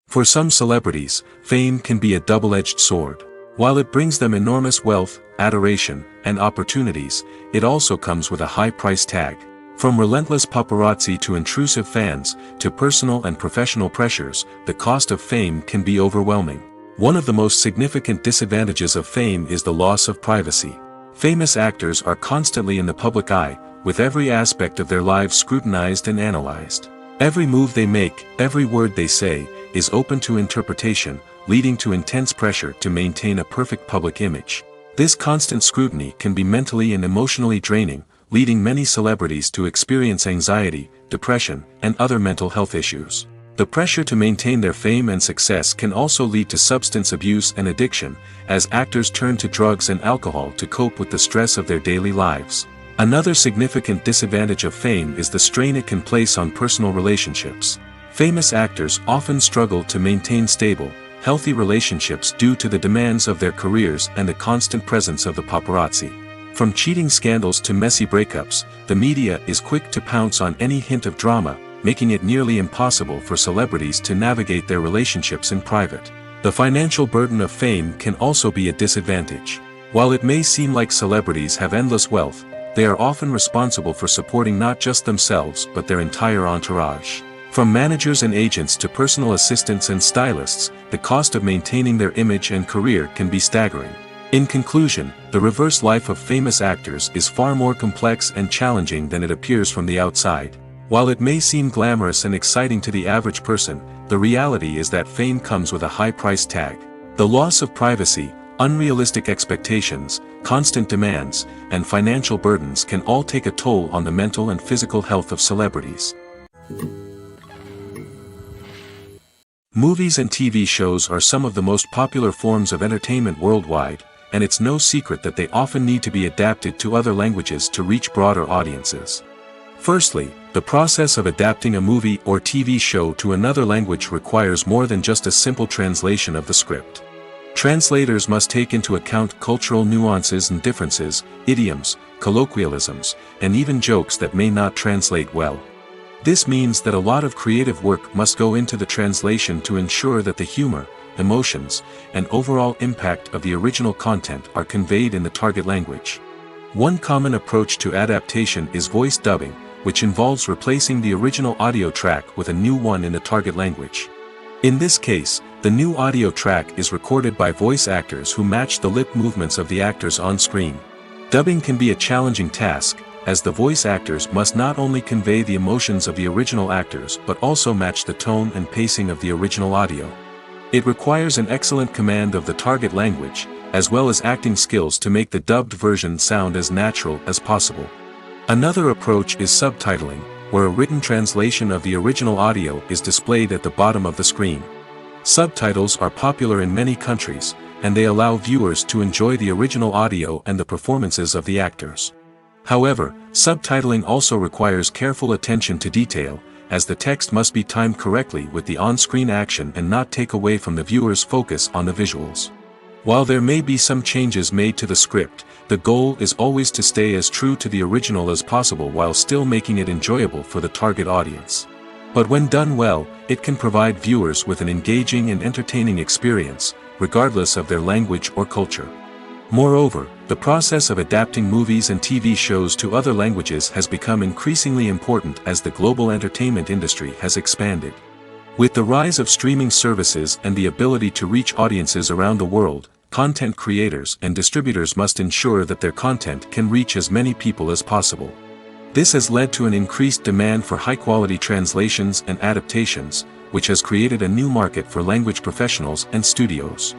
For some celebrities, fame can be a double-edged sword. While it brings them enormous wealth, adoration, and opportunities, it also comes with a high price tag. From relentless paparazzi to intrusive fans, to personal and professional pressures, the cost of fame can be overwhelming. One of the most significant disadvantages of fame is the loss of privacy. Famous actors are constantly in the public eye, with every aspect of their lives scrutinized and analyzed. Every move they make, every word they say, is open to interpretation, leading to intense pressure to maintain a perfect public image. This constant scrutiny can be mentally and emotionally draining, leading many celebrities to experience anxiety, depression, and other mental health issues. The pressure to maintain their fame and success can also lead to substance abuse and addiction, as actors turn to drugs and alcohol to cope with the stress of their daily lives. Another significant disadvantage of fame is the strain it can place on personal relationships. Famous actors often struggle to maintain stable, healthy relationships due to the demands of their careers and the constant presence of the paparazzi. From cheating scandals to messy breakups, the media is quick to pounce on any hint of drama, making it nearly impossible for celebrities to navigate their relationships in private. The financial burden of fame can also be a disadvantage. While it may seem like celebrities have endless wealth, they are often responsible for supporting not just themselves but their entire entourage. From managers and agents to personal assistants and stylists, the cost of maintaining their image and career can be staggering. In conclusion, the reverse life of famous actors is far more complex and challenging than it appears from the outside. While it may seem glamorous and exciting to the average person, the reality is that fame comes with a high price tag. The loss of privacy, unrealistic expectations, constant demands, and financial burdens can all take a toll on the mental and physical health of celebrities. Movies and TV shows are some of the most popular forms of entertainment worldwide, and it's no secret that they often need to be adapted to other languages to reach broader audiences. Firstly, the process of adapting a movie or TV show to another language requires more than just a simple translation of the script. Translators must take into account cultural nuances and differences, idioms, colloquialisms, and even jokes that may not translate well. This means that a lot of creative work must go into the translation to ensure that the humor, emotions, and overall impact of the original content are conveyed in the target language. One common approach to adaptation is voice dubbing, which involves replacing the original audio track with a new one in the target language. In this case, the new audio track is recorded by voice actors who match the lip movements of the actors on screen. Dubbing can be a challenging task, as the voice actors must not only convey the emotions of the original actors but also match the tone and pacing of the original audio. It requires an excellent command of the target language, as well as acting skills to make the dubbed version sound as natural as possible. Another approach is subtitling, where a written translation of the original audio is displayed at the bottom of the screen. Subtitles are popular in many countries, and they allow viewers to enjoy the original audio and the performances of the actors. However, subtitling also requires careful attention to detail, as the text must be timed correctly with the on-screen action and not take away from the viewer's focus on the visuals. While there may be some changes made to the script, the goal is always to stay as true to the original as possible while still making it enjoyable for the target audience. But when done well, it can provide viewers with an engaging and entertaining experience, regardless of their language or culture. Moreover, the process of adapting movies and TV shows to other languages has become increasingly important as the global entertainment industry has expanded. With the rise of streaming services and the ability to reach audiences around the world, content creators and distributors must ensure that their content can reach as many people as possible. This has led to an increased demand for high-quality translations and adaptations, which has created a new market for language professionals and studios.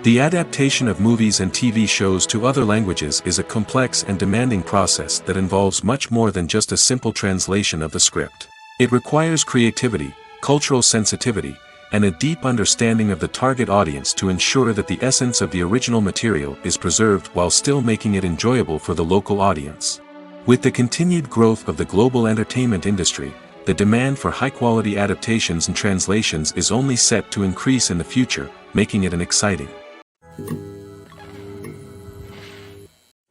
The adaptation of movies and TV shows to other languages is a complex and demanding process that involves much more than just a simple translation of the script. It requires creativity, cultural sensitivity, and a deep understanding of the target audience to ensure that the essence of the original material is preserved while still making it enjoyable for the local audience. With the continued growth of the global entertainment industry, the demand for high-quality adaptations and translations is only set to increase in the future, making it an exciting.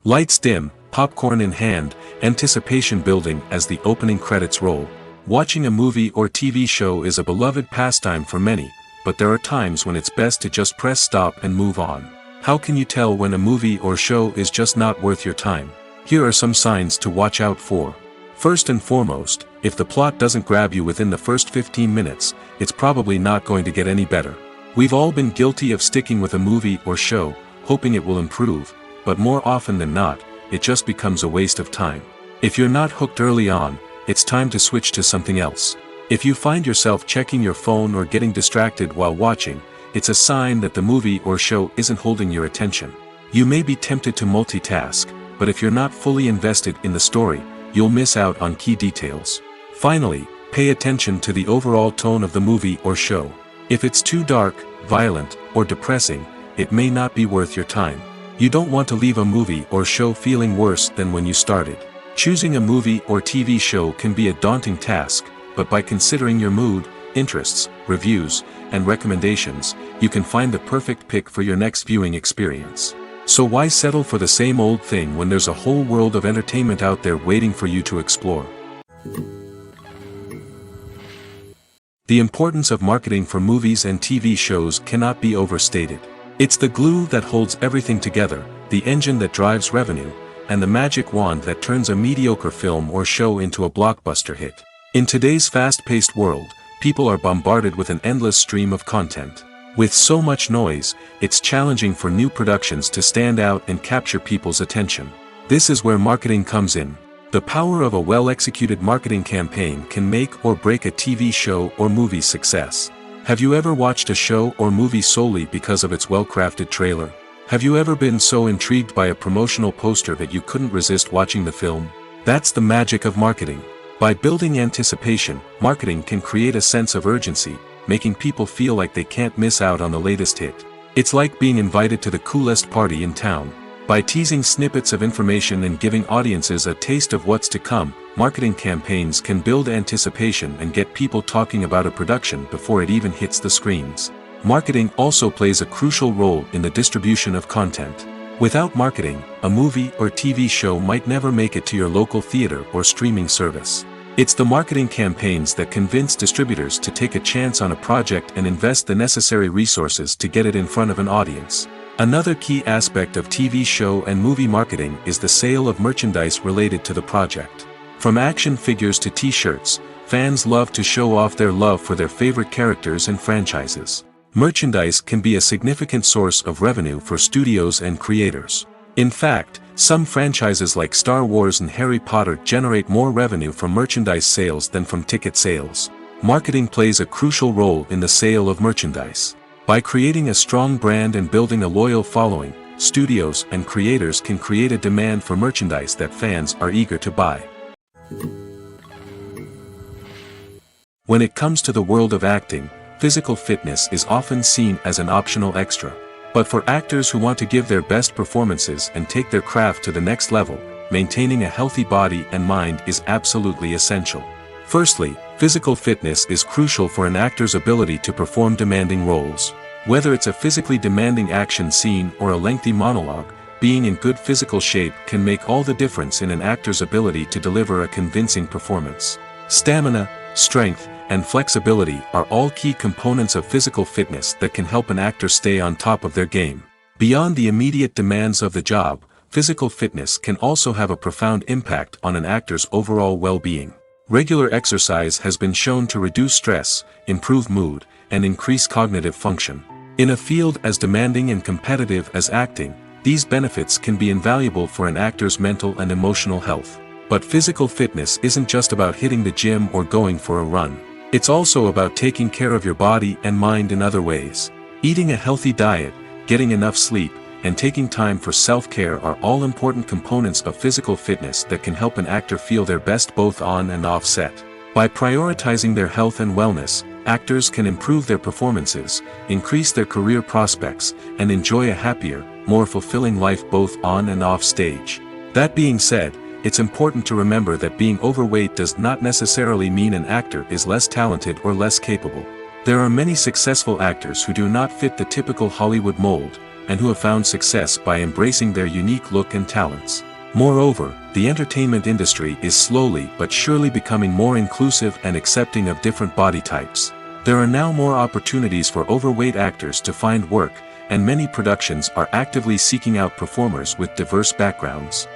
Lights dim, popcorn in hand, anticipation building as the opening credits roll. Watching a movie or TV show is a beloved pastime for many, but there are times when it's best to just press stop and move on. How can you tell when a movie or show is just not worth your time? Here are some signs to watch out for. First and foremost, if the plot doesn't grab you within the first 15 minutes, it's probably not going to get any better. We've all been guilty of sticking with a movie or show, hoping it will improve, but more often than not, it just becomes a waste of time. If you're not hooked early on, it's time to switch to something else. If you find yourself checking your phone or getting distracted while watching, it's a sign that the movie or show isn't holding your attention. You may be tempted to multitask, but if you're not fully invested in the story, you'll miss out on key details. Finally, pay attention to the overall tone of the movie or show. If it's too dark, violent, or depressing, it may not be worth your time. You don't want to leave a movie or show feeling worse than when you started. Choosing a movie or TV show can be a daunting task, but by considering your mood, interests, reviews, and recommendations, you can find the perfect pick for your next viewing experience. So why settle for the same old thing when there's a whole world of entertainment out there waiting for you to explore? The importance of marketing for movies and TV shows cannot be overstated. It's the glue that holds everything together, the engine that drives revenue, and the magic wand that turns a mediocre film or show into a blockbuster hit. In today's fast-paced world, people are bombarded with an endless stream of content. With so much noise, it's challenging for new productions to stand out and capture people's attention. This is where marketing comes in. The power of a well-executed marketing campaign can make or break a TV show or movie's success. Have you ever watched a show or movie solely because of its well-crafted trailer? Have you ever been so intrigued by a promotional poster that you couldn't resist watching the film? That's the magic of marketing. By building anticipation, marketing can create a sense of urgency, making people feel like they can't miss out on the latest hit. It's like being invited to the coolest party in town. By teasing snippets of information and giving audiences a taste of what's to come, marketing campaigns can build anticipation and get people talking about a production before it even hits the screens. Marketing also plays a crucial role in the distribution of content. Without marketing, a movie or TV show might never make it to your local theater or streaming service. It's the marketing campaigns that convince distributors to take a chance on a project and invest the necessary resources to get it in front of an audience. Another key aspect of TV show and movie marketing is the sale of merchandise related to the project. From action figures to t-shirts, fans love to show off their love for their favorite characters and franchises. Merchandise can be a significant source of revenue for studios and creators. In fact, some franchises like Star Wars and Harry Potter generate more revenue from merchandise sales than from ticket sales. Marketing plays a crucial role in the sale of merchandise. By creating a strong brand and building a loyal following, studios and creators can create a demand for merchandise that fans are eager to buy. When it comes to the world of acting, physical fitness is often seen as an optional extra. But for actors who want to give their best performances and take their craft to the next level, maintaining a healthy body and mind is absolutely essential. Firstly, physical fitness is crucial for an actor's ability to perform demanding roles. Whether it's a physically demanding action scene or a lengthy monologue, being in good physical shape can make all the difference in an actor's ability to deliver a convincing performance. Stamina, strength, and flexibility are all key components of physical fitness that can help an actor stay on top of their game. Beyond the immediate demands of the job, physical fitness can also have a profound impact on an actor's overall well-being. Regular exercise has been shown to reduce stress, improve mood, and increase cognitive function. In a field as demanding and competitive as acting, these benefits can be invaluable for an actor's mental and emotional health. But physical fitness isn't just about hitting the gym or going for a run. It's also about taking care of your body and mind in other ways. Eating a healthy diet, getting enough sleep, and taking time for self-care are all important components of physical fitness that can help an actor feel their best both on and off set. By prioritizing their health and wellness, actors can improve their performances, increase their career prospects, and enjoy a happier, more fulfilling life both on and off stage. That being said, it's important to remember that being overweight does not necessarily mean an actor is less talented or less capable. There are many successful actors who do not fit the typical Hollywood mold, and who have found success by embracing their unique look and talents. Moreover, the entertainment industry is slowly but surely becoming more inclusive and accepting of different body types. There are now more opportunities for overweight actors to find work, and many productions are actively seeking out performers with diverse backgrounds.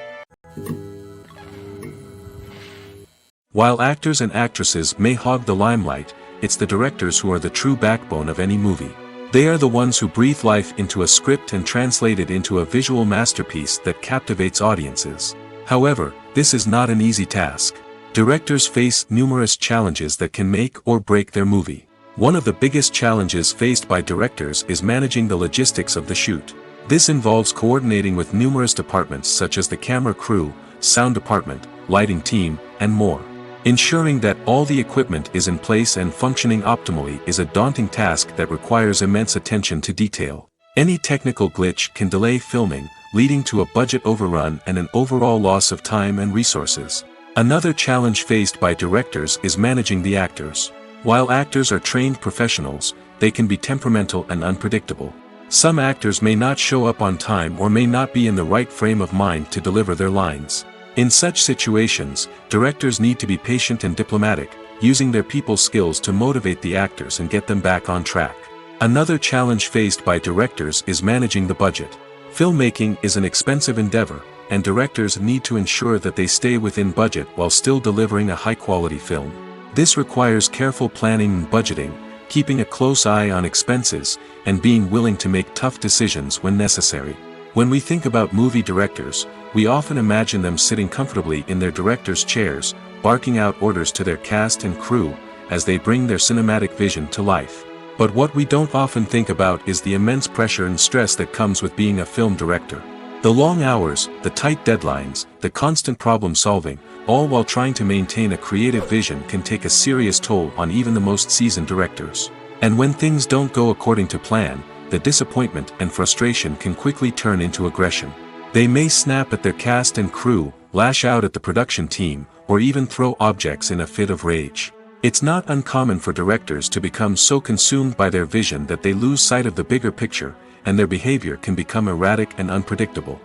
While actors and actresses may hog the limelight, it's the directors who are the true backbone of any movie. They are the ones who breathe life into a script and translate it into a visual masterpiece that captivates audiences. However, this is not an easy task. Directors face numerous challenges that can make or break their movie. One of the biggest challenges faced by directors is managing the logistics of the shoot. This involves coordinating with numerous departments such as the camera crew, sound department, lighting team, and more. Ensuring that all the equipment is in place and functioning optimally is a daunting task that requires immense attention to detail. Any technical glitch can delay filming, leading to a budget overrun and an overall loss of time and resources. Another challenge faced by directors is managing the actors. While actors are trained professionals, they can be temperamental and unpredictable. Some actors may not show up on time or may not be in the right frame of mind to deliver their lines. In such situations, directors need to be patient and diplomatic, using their people skills to motivate the actors and get them back on track. Another challenge faced by directors is managing the budget. Filmmaking is an expensive endeavor, and directors need to ensure that they stay within budget while still delivering a high-quality film. This requires careful planning and budgeting, keeping a close eye on expenses, and being willing to make tough decisions when necessary. When we think about movie directors, we often imagine them sitting comfortably in their director's chairs, barking out orders to their cast and crew, as they bring their cinematic vision to life. But what we don't often think about is the immense pressure and stress that comes with being a film director. The long hours, the tight deadlines, the constant problem solving, all while trying to maintain a creative vision can take a serious toll on even the most seasoned directors. And when things don't go according to plan, the disappointment and frustration can quickly turn into aggression. They may snap at their cast and crew, lash out at the production team, or even throw objects in a fit of rage. It's not uncommon for directors to become so consumed by their vision that they lose sight of the bigger picture, and their behavior can become erratic and unpredictable.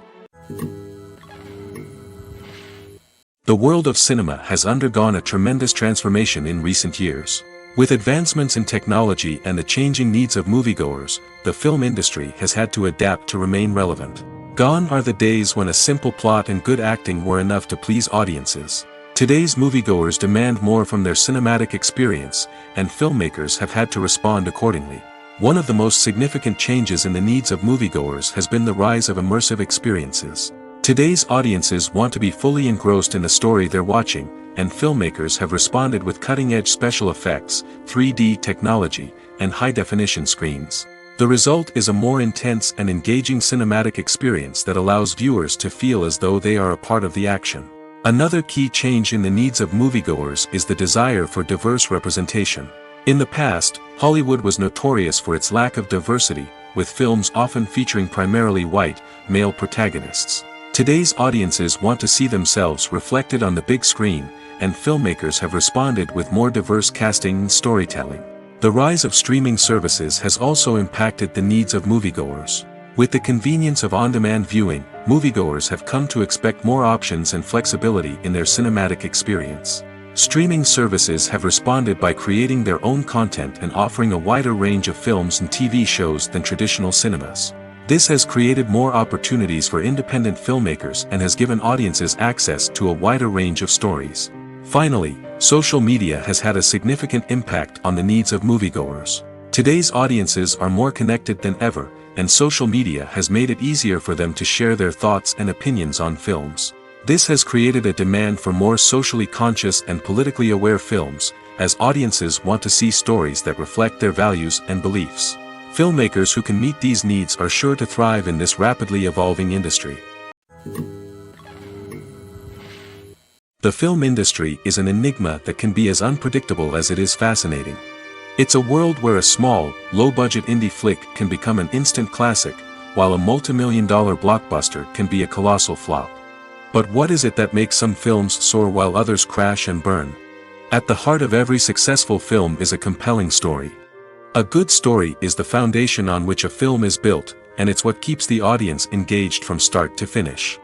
The world of cinema has undergone a tremendous transformation in recent years. With advancements in technology and the changing needs of moviegoers, the film industry has had to adapt to remain relevant. Gone are the days when a simple plot and good acting were enough to please audiences. Today's moviegoers demand more from their cinematic experience, and filmmakers have had to respond accordingly. One of the most significant changes in the needs of moviegoers has been the rise of immersive experiences. Today's audiences want to be fully engrossed in the story they're watching, and filmmakers have responded with cutting-edge special effects, 3D technology, and high-definition screens. The result is a more intense and engaging cinematic experience that allows viewers to feel as though they are a part of the action. Another key change in the needs of moviegoers is the desire for diverse representation. In the past, Hollywood was notorious for its lack of diversity, with films often featuring primarily white, male protagonists. Today's audiences want to see themselves reflected on the big screen, and filmmakers have responded with more diverse casting and storytelling. The rise of streaming services has also impacted the needs of moviegoers. With the convenience of on-demand viewing, moviegoers have come to expect more options and flexibility in their cinematic experience. Streaming services have responded by creating their own content and offering a wider range of films and TV shows than traditional cinemas. This has created more opportunities for independent filmmakers and has given audiences access to a wider range of stories. Finally, social media has had a significant impact on the needs of moviegoers. Today's audiences are more connected than ever, and social media has made it easier for them to share their thoughts and opinions on films. This has created a demand for more socially conscious and politically aware films, as audiences want to see stories that reflect their values and beliefs. Filmmakers who can meet these needs are sure to thrive in this rapidly evolving industry. The film industry is an enigma that can be as unpredictable as it is fascinating. It's a world where a small, low-budget indie flick can become an instant classic, while a multi-million-dollar blockbuster can be a colossal flop. But what is it that makes some films soar while others crash and burn? At the heart of every successful film is a compelling story. A good story is the foundation on which a film is built, and it's what keeps the audience engaged from start to finish.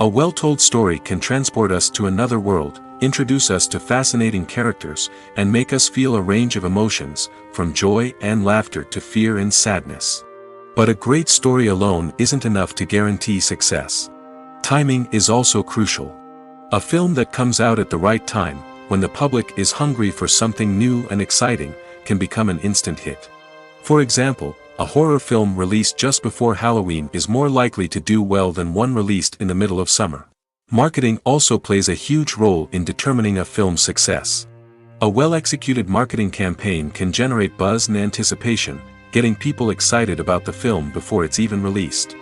A well-told story can transport us to another world, introduce us to fascinating characters, and make us feel a range of emotions, from joy and laughter to fear and sadness. But a great story alone isn't enough to guarantee success. Timing is also crucial. A film that comes out at the right time, when the public is hungry for something new and exciting, can become an instant hit. For example, a horror film released just before Halloween is more likely to do well than one released in the middle of summer. Marketing also plays a huge role in determining a film's success. A well-executed marketing campaign can generate buzz and anticipation, getting people excited about the film before it's even released.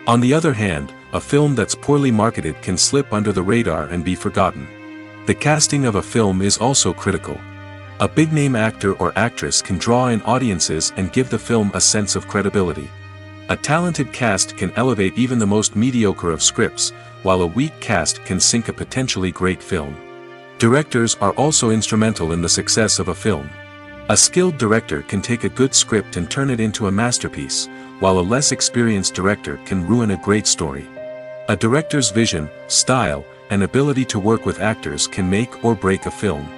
On the other hand, a film that's poorly marketed can slip under the radar and be forgotten. The casting of a film is also critical. A big-name actor or actress can draw in audiences and give the film a sense of credibility. A talented cast can elevate even the most mediocre of scripts, while a weak cast can sink a potentially great film. Directors are also instrumental in the success of a film. A skilled director can take a good script and turn it into a masterpiece, while a less experienced director can ruin a great story. A director's vision, style, and ability to work with actors can make or break a film.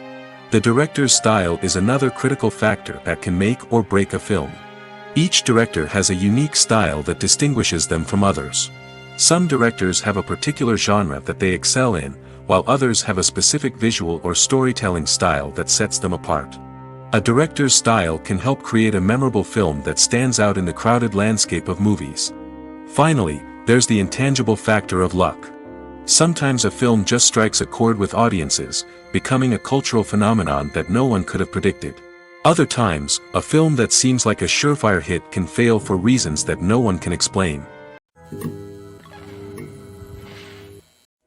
The director's style is another critical factor that can make or break a film. Each director has a unique style that distinguishes them from others. Some directors have a particular genre that they excel in, while others have a specific visual or storytelling style that sets them apart. A director's style can help create a memorable film that stands out in the crowded landscape of movies. Finally, there's the intangible factor of luck. Sometimes a film just strikes a chord with audiences, becoming a cultural phenomenon that no one could have predicted. Other times, a film that seems like a surefire hit can fail for reasons that no one can explain.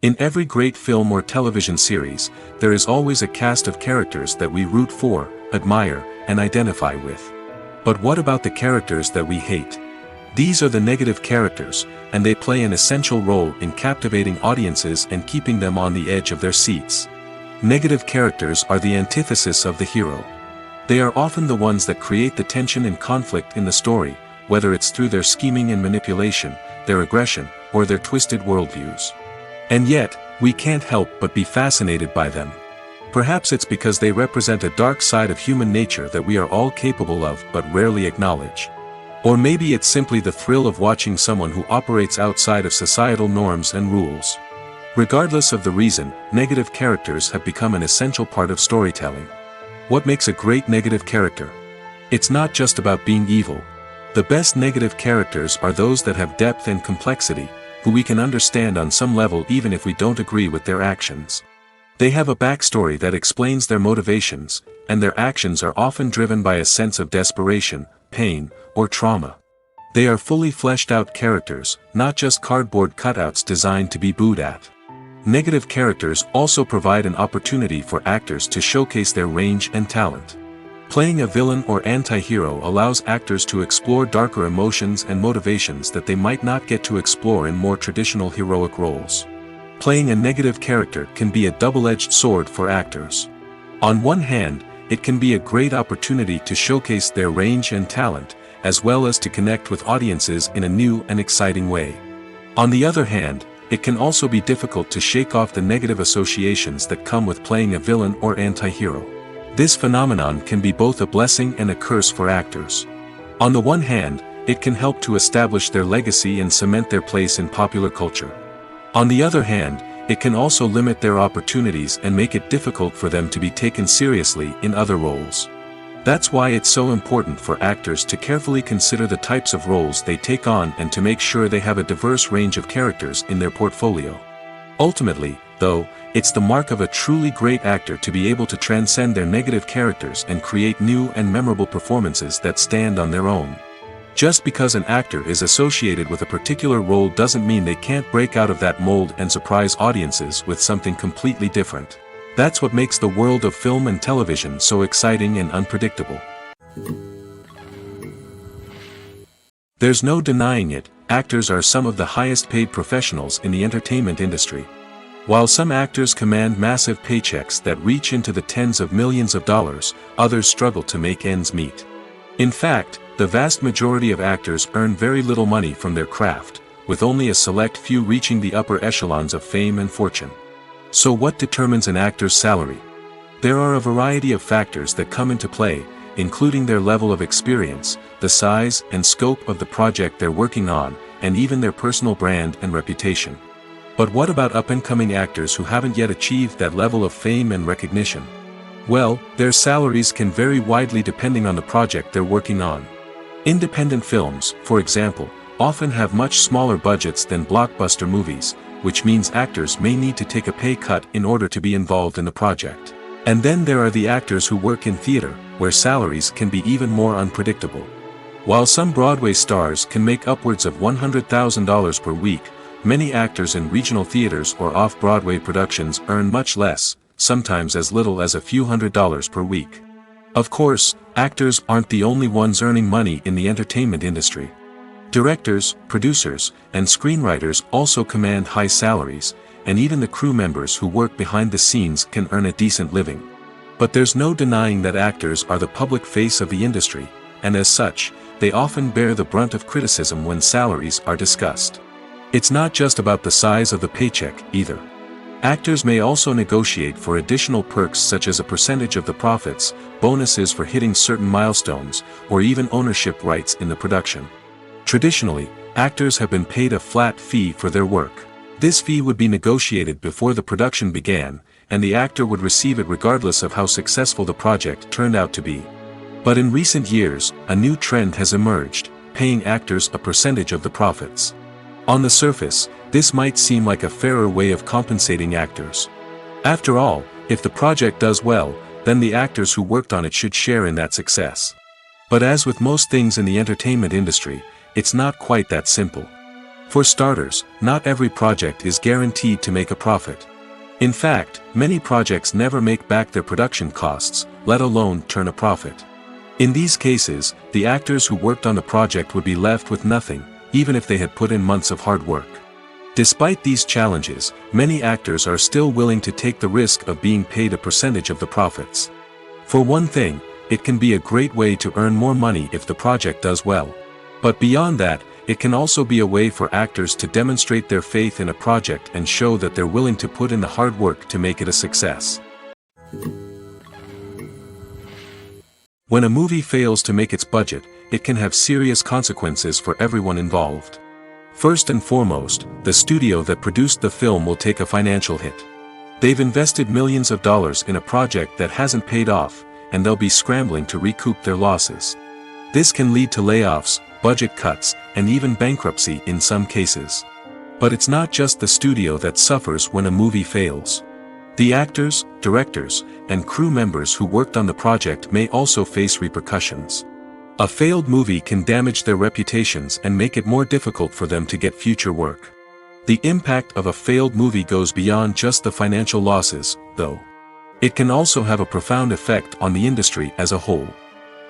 In every great film or television series, there is always a cast of characters that we root for, admire, and identify with. But what about the characters that we hate? These are the negative characters, and they play an essential role in captivating audiences and keeping them on the edge of their seats. Negative characters are the antithesis of the hero. They are often the ones that create the tension and conflict in the story, whether it's through their scheming and manipulation, their aggression, or their twisted worldviews. And yet, we can't help but be fascinated by them. Perhaps it's because they represent a dark side of human nature that we are all capable of but rarely acknowledge. Or maybe it's simply the thrill of watching someone who operates outside of societal norms and rules. Regardless of the reason, negative characters have become an essential part of storytelling. What makes a great negative character? It's not just about being evil. The best negative characters are those that have depth and complexity, who we can understand on some level even if we don't agree with their actions. They have a backstory that explains their motivations, and their actions are often driven by a sense of desperation, pain, or trauma. They are fully fleshed out characters, not just cardboard cutouts designed to be booed at. Negative characters also provide an opportunity for actors to showcase their range and talent. Playing a villain or anti-hero allows actors to explore darker emotions and motivations that they might not get to explore in more traditional heroic roles. Playing a negative character can be a double-edged sword for actors. On one hand, it can be a great opportunity to showcase their range and talent, as well as to connect with audiences in a new and exciting way. On the other hand, it can also be difficult to shake off the negative associations that come with playing a villain or anti-hero. This phenomenon can be both a blessing and a curse for actors. On the one hand, it can help to establish their legacy and cement their place in popular culture. On the other hand, it can also limit their opportunities and make it difficult for them to be taken seriously in other roles. That's why it's so important for actors to carefully consider the types of roles they take on and to make sure they have a diverse range of characters in their portfolio. Ultimately, though, it's the mark of a truly great actor to be able to transcend their negative characters and create new and memorable performances that stand on their own. Just because an actor is associated with a particular role doesn't mean they can't break out of that mold and surprise audiences with something completely different. That's what makes the world of film and television so exciting and unpredictable. There's no denying it, actors are some of the highest paid professionals in the entertainment industry. While some actors command massive paychecks that reach into the tens of millions of dollars, others struggle to make ends meet. In fact, the vast majority of actors earn very little money from their craft, with only a select few reaching the upper echelons of fame and fortune. So what determines an actor's salary? There are a variety of factors that come into play, including their level of experience, the size and scope of the project they're working on, and even their personal brand and reputation. But what about up-and-coming actors who haven't yet achieved that level of fame and recognition? Well, their salaries can vary widely depending on the project they're working on. Independent films, for example, often have much smaller budgets than blockbuster movies, which means actors may need to take a pay cut in order to be involved in the project. And then there are the actors who work in theater, where salaries can be even more unpredictable. While some Broadway stars can make upwards of $100,000 per week, many actors in regional theaters or off-Broadway productions earn much less, sometimes as little as a few $100s per week. Of course, actors aren't the only ones earning money in the entertainment industry. Directors, producers, and screenwriters also command high salaries, and even the crew members who work behind the scenes can earn a decent living. But there's no denying that actors are the public face of the industry, and as such, they often bear the brunt of criticism when salaries are discussed. It's not just about the size of the paycheck, either. Actors may also negotiate for additional perks such as a percentage of the profits, bonuses for hitting certain milestones, or even ownership rights in the production. Traditionally, actors have been paid a flat fee for their work. This fee would be negotiated before the production began, and the actor would receive it regardless of how successful the project turned out to be. But in recent years, a new trend has emerged, paying actors a percentage of the profits. On the surface, this might seem like a fairer way of compensating actors. After all, if the project does well, then the actors who worked on it should share in that success. But as with most things in the entertainment industry, it's not quite that simple. For starters, not every project is guaranteed to make a profit. In fact, many projects never make back their production costs, let alone turn a profit. In these cases, the actors who worked on the project would be left with nothing, even if they had put in months of hard work. Despite these challenges, many actors are still willing to take the risk of being paid a percentage of the profits. For one thing, it can be a great way to earn more money if the project does well. But beyond that, it can also be a way for actors to demonstrate their faith in a project and show that they're willing to put in the hard work to make it a success. When a movie fails to make its budget, it can have serious consequences for everyone involved. First and foremost, the studio that produced the film will take a financial hit. They've invested millions of dollars in a project that hasn't paid off, and they'll be scrambling to recoup their losses. This can lead to layoffs, budget cuts, and even bankruptcy in some cases. But it's not just the studio that suffers when a movie fails. The actors, directors, and crew members who worked on the project may also face repercussions. A failed movie can damage their reputations and make it more difficult for them to get future work. The impact of a failed movie goes beyond just the financial losses, though. It can also have a profound effect on the industry as a whole.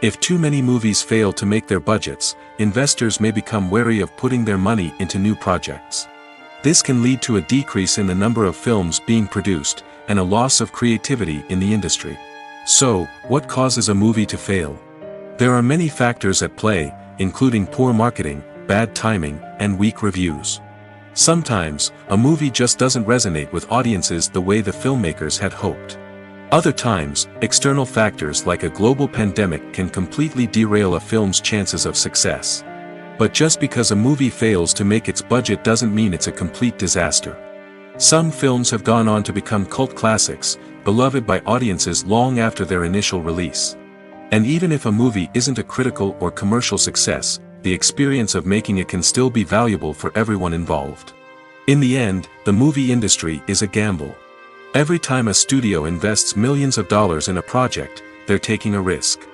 If too many movies fail to make their budgets, investors may become wary of putting their money into new projects. This can lead to a decrease in the number of films being produced, and a loss of creativity in the industry. So, what causes a movie to fail? There are many factors at play, including poor marketing, bad timing, and weak reviews. Sometimes, a movie just doesn't resonate with audiences the way the filmmakers had hoped. Other times, external factors like a global pandemic can completely derail a film's chances of success. But just because a movie fails to make its budget doesn't mean it's a complete disaster. Some films have gone on to become cult classics, beloved by audiences long after their initial release. And even if a movie isn't a critical or commercial success, the experience of making it can still be valuable for everyone involved. In the end, the movie industry is a gamble. Every time a studio invests millions of dollars in a project, they're taking a risk.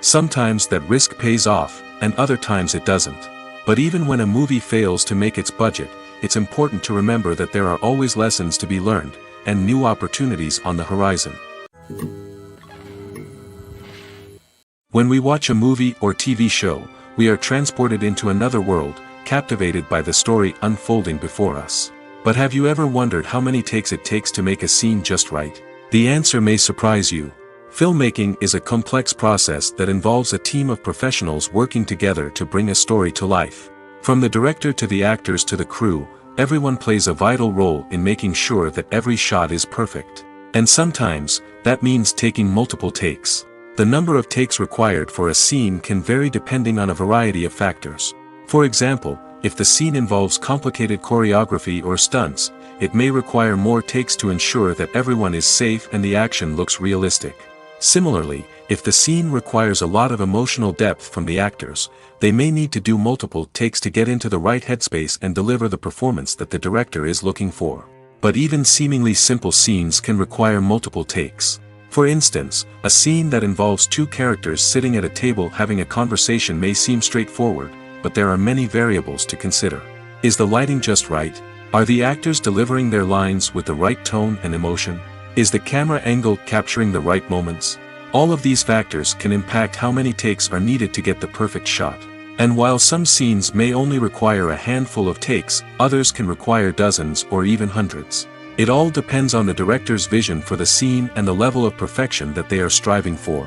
Sometimes that risk pays off, and other times it doesn't. But even when a movie fails to make its budget, it's important to remember that there are always lessons to be learned, and new opportunities on the horizon. When we watch a movie or TV show, we are transported into another world, captivated by the story unfolding before us. But have you ever wondered how many takes it takes to make a scene just right? The answer may surprise you. Filmmaking is a complex process that involves a team of professionals working together to bring a story to life. From the director to the actors to the crew, everyone plays a vital role in making sure that every shot is perfect. And sometimes, that means taking multiple takes. The number of takes required for a scene can vary depending on a variety of factors. For example, if the scene involves complicated choreography or stunts, it may require more takes to ensure that everyone is safe and the action looks realistic. Similarly, if the scene requires a lot of emotional depth from the actors, they may need to do multiple takes to get into the right headspace and deliver the performance that the director is looking for. But even seemingly simple scenes can require multiple takes. For instance, a scene that involves two characters sitting at a table having a conversation may seem straightforward, but there are many variables to consider. Is the lighting just right? Are the actors delivering their lines with the right tone and emotion? Is the camera angle capturing the right moments? All of these factors can impact how many takes are needed to get the perfect shot. And while some scenes may only require a handful of takes, others can require dozens or even hundreds. It all depends on the director's vision for the scene and the level of perfection that they are striving for.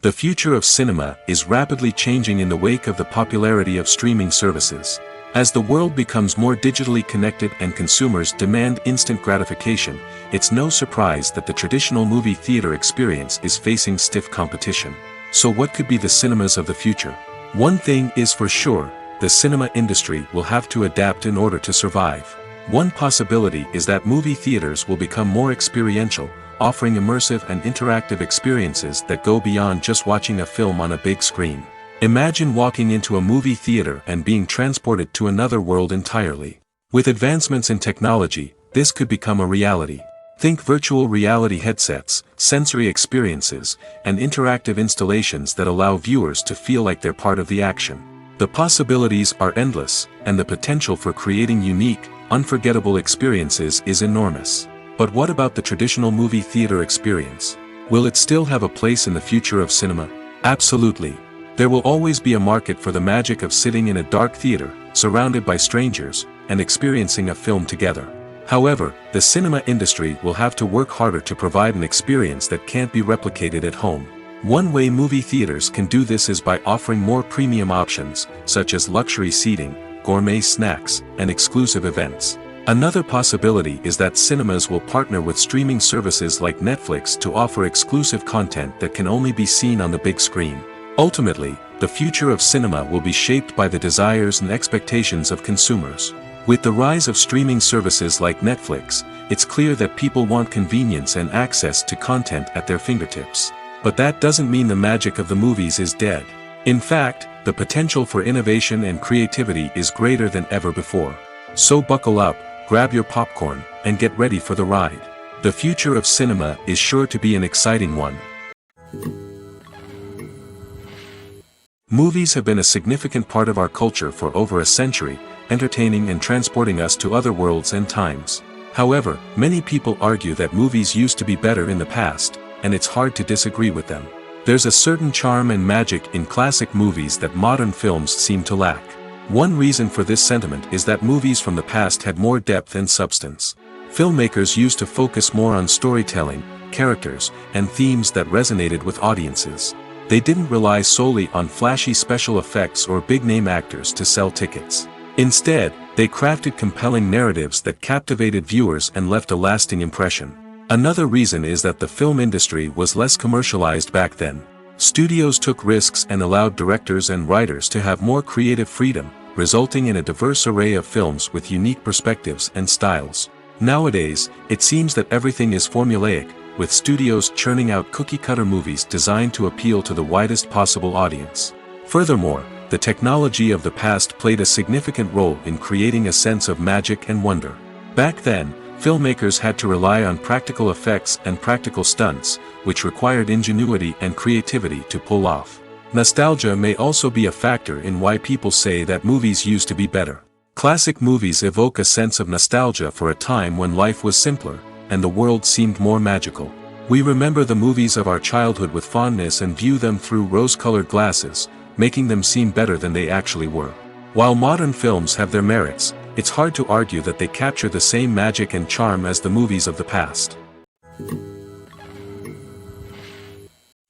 The future of cinema is rapidly changing in the wake of the popularity of streaming services. As the world becomes more digitally connected and consumers demand instant gratification, it's no surprise that the traditional movie theater experience is facing stiff competition. So what could be the cinemas of the future? One thing is for sure, the cinema industry will have to adapt in order to survive. One possibility is that movie theaters will become more experiential, offering immersive and interactive experiences that go beyond just watching a film on a big screen. Imagine walking into a movie theater and being transported to another world entirely. With advancements in technology, this could become a reality. Think virtual reality headsets, sensory experiences, and interactive installations that allow viewers to feel like they're part of the action. The possibilities are endless, and the potential for creating unique, unforgettable experiences is enormous. But what about the traditional movie theater experience? Will it still have a place in the future of cinema? Absolutely. There will always be a market for the magic of sitting in a dark theater, surrounded by strangers, and experiencing a film together. However, the cinema industry will have to work harder to provide an experience that can't be replicated at home. One way movie theaters can do this is by offering more premium options, such as luxury seating, gourmet snacks, and exclusive events. Another possibility is that cinemas will partner with streaming services like Netflix to offer exclusive content that can only be seen on the big screen. Ultimately, the future of cinema will be shaped by the desires and expectations of consumers. With the rise of streaming services like Netflix, it's clear that people want convenience and access to content at their fingertips. But that doesn't mean the magic of the movies is dead. In fact, the potential for innovation and creativity is greater than ever before. So buckle up, grab your popcorn, and get ready for the ride. The future of cinema is sure to be an exciting one. Movies have been a significant part of our culture for over a century, entertaining and transporting us to other worlds and times. However, many people argue that movies used to be better in the past, and it's hard to disagree with them. There's a certain charm and magic in classic movies that modern films seem to lack. One reason for this sentiment is that movies from the past had more depth and substance. Filmmakers used to focus more on storytelling, characters, and themes that resonated with audiences. They didn't rely solely on flashy special effects or big-name actors to sell tickets. Instead, they crafted compelling narratives that captivated viewers and left a lasting impression. Another reason is that the film industry was less commercialized back then. Studios took risks and allowed directors and writers to have more creative freedom, resulting in a diverse array of films with unique perspectives and styles. Nowadays, it seems that everything is formulaic, with studios churning out cookie-cutter movies designed to appeal to the widest possible audience. Furthermore, the technology of the past played a significant role in creating a sense of magic and wonder. Back then, filmmakers had to rely on practical effects and practical stunts, which required ingenuity and creativity to pull off. Nostalgia may also be a factor in why people say that movies used to be better. Classic movies evoke a sense of nostalgia for a time when life was simpler, and the world seemed more magical. We remember the movies of our childhood with fondness and view them through rose-colored glasses, making them seem better than they actually were. While modern films have their merits, it's hard to argue that they capture the same magic and charm as the movies of the past.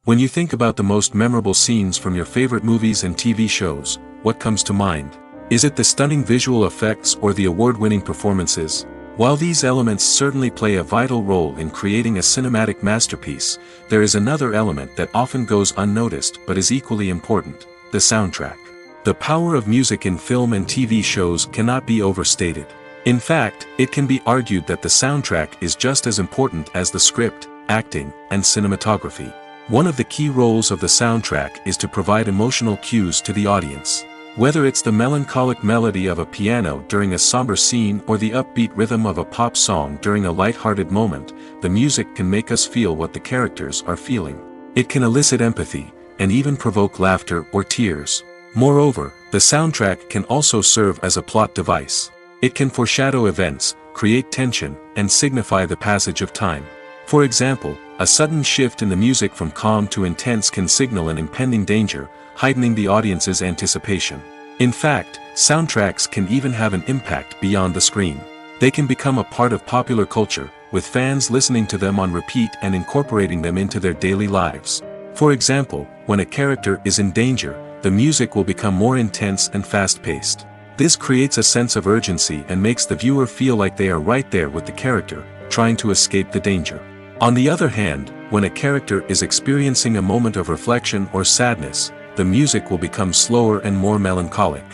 When you think about the most memorable scenes from your favorite movies and TV shows, what comes to mind? Is it the stunning visual effects or the award-winning performances? While these elements certainly play a vital role in creating a cinematic masterpiece, there is another element that often goes unnoticed but is equally important: the soundtrack. The power of music in film and TV shows cannot be overstated. In fact, it can be argued that the soundtrack is just as important as the script, acting, and cinematography. One of the key roles of the soundtrack is to provide emotional cues to the audience. Whether it's the melancholic melody of a piano during a somber scene or the upbeat rhythm of a pop song during a light-hearted moment, the music can make us feel what the characters are feeling. It can elicit empathy, and even provoke laughter or tears. Moreover, the soundtrack can also serve as a plot device. It can foreshadow events, create tension, and signify the passage of time. For example, a sudden shift in the music from calm to intense can signal an impending danger, heightening the audience's anticipation. In fact, soundtracks can even have an impact beyond the screen. They can become a part of popular culture, with fans listening to them on repeat and incorporating them into their daily lives. For example, when a character is in danger, the music will become more intense and fast-paced. This creates a sense of urgency and makes the viewer feel like they are right there with the character, trying to escape the danger. On the other hand, when a character is experiencing a moment of reflection or sadness, the music will become slower and more melancholic.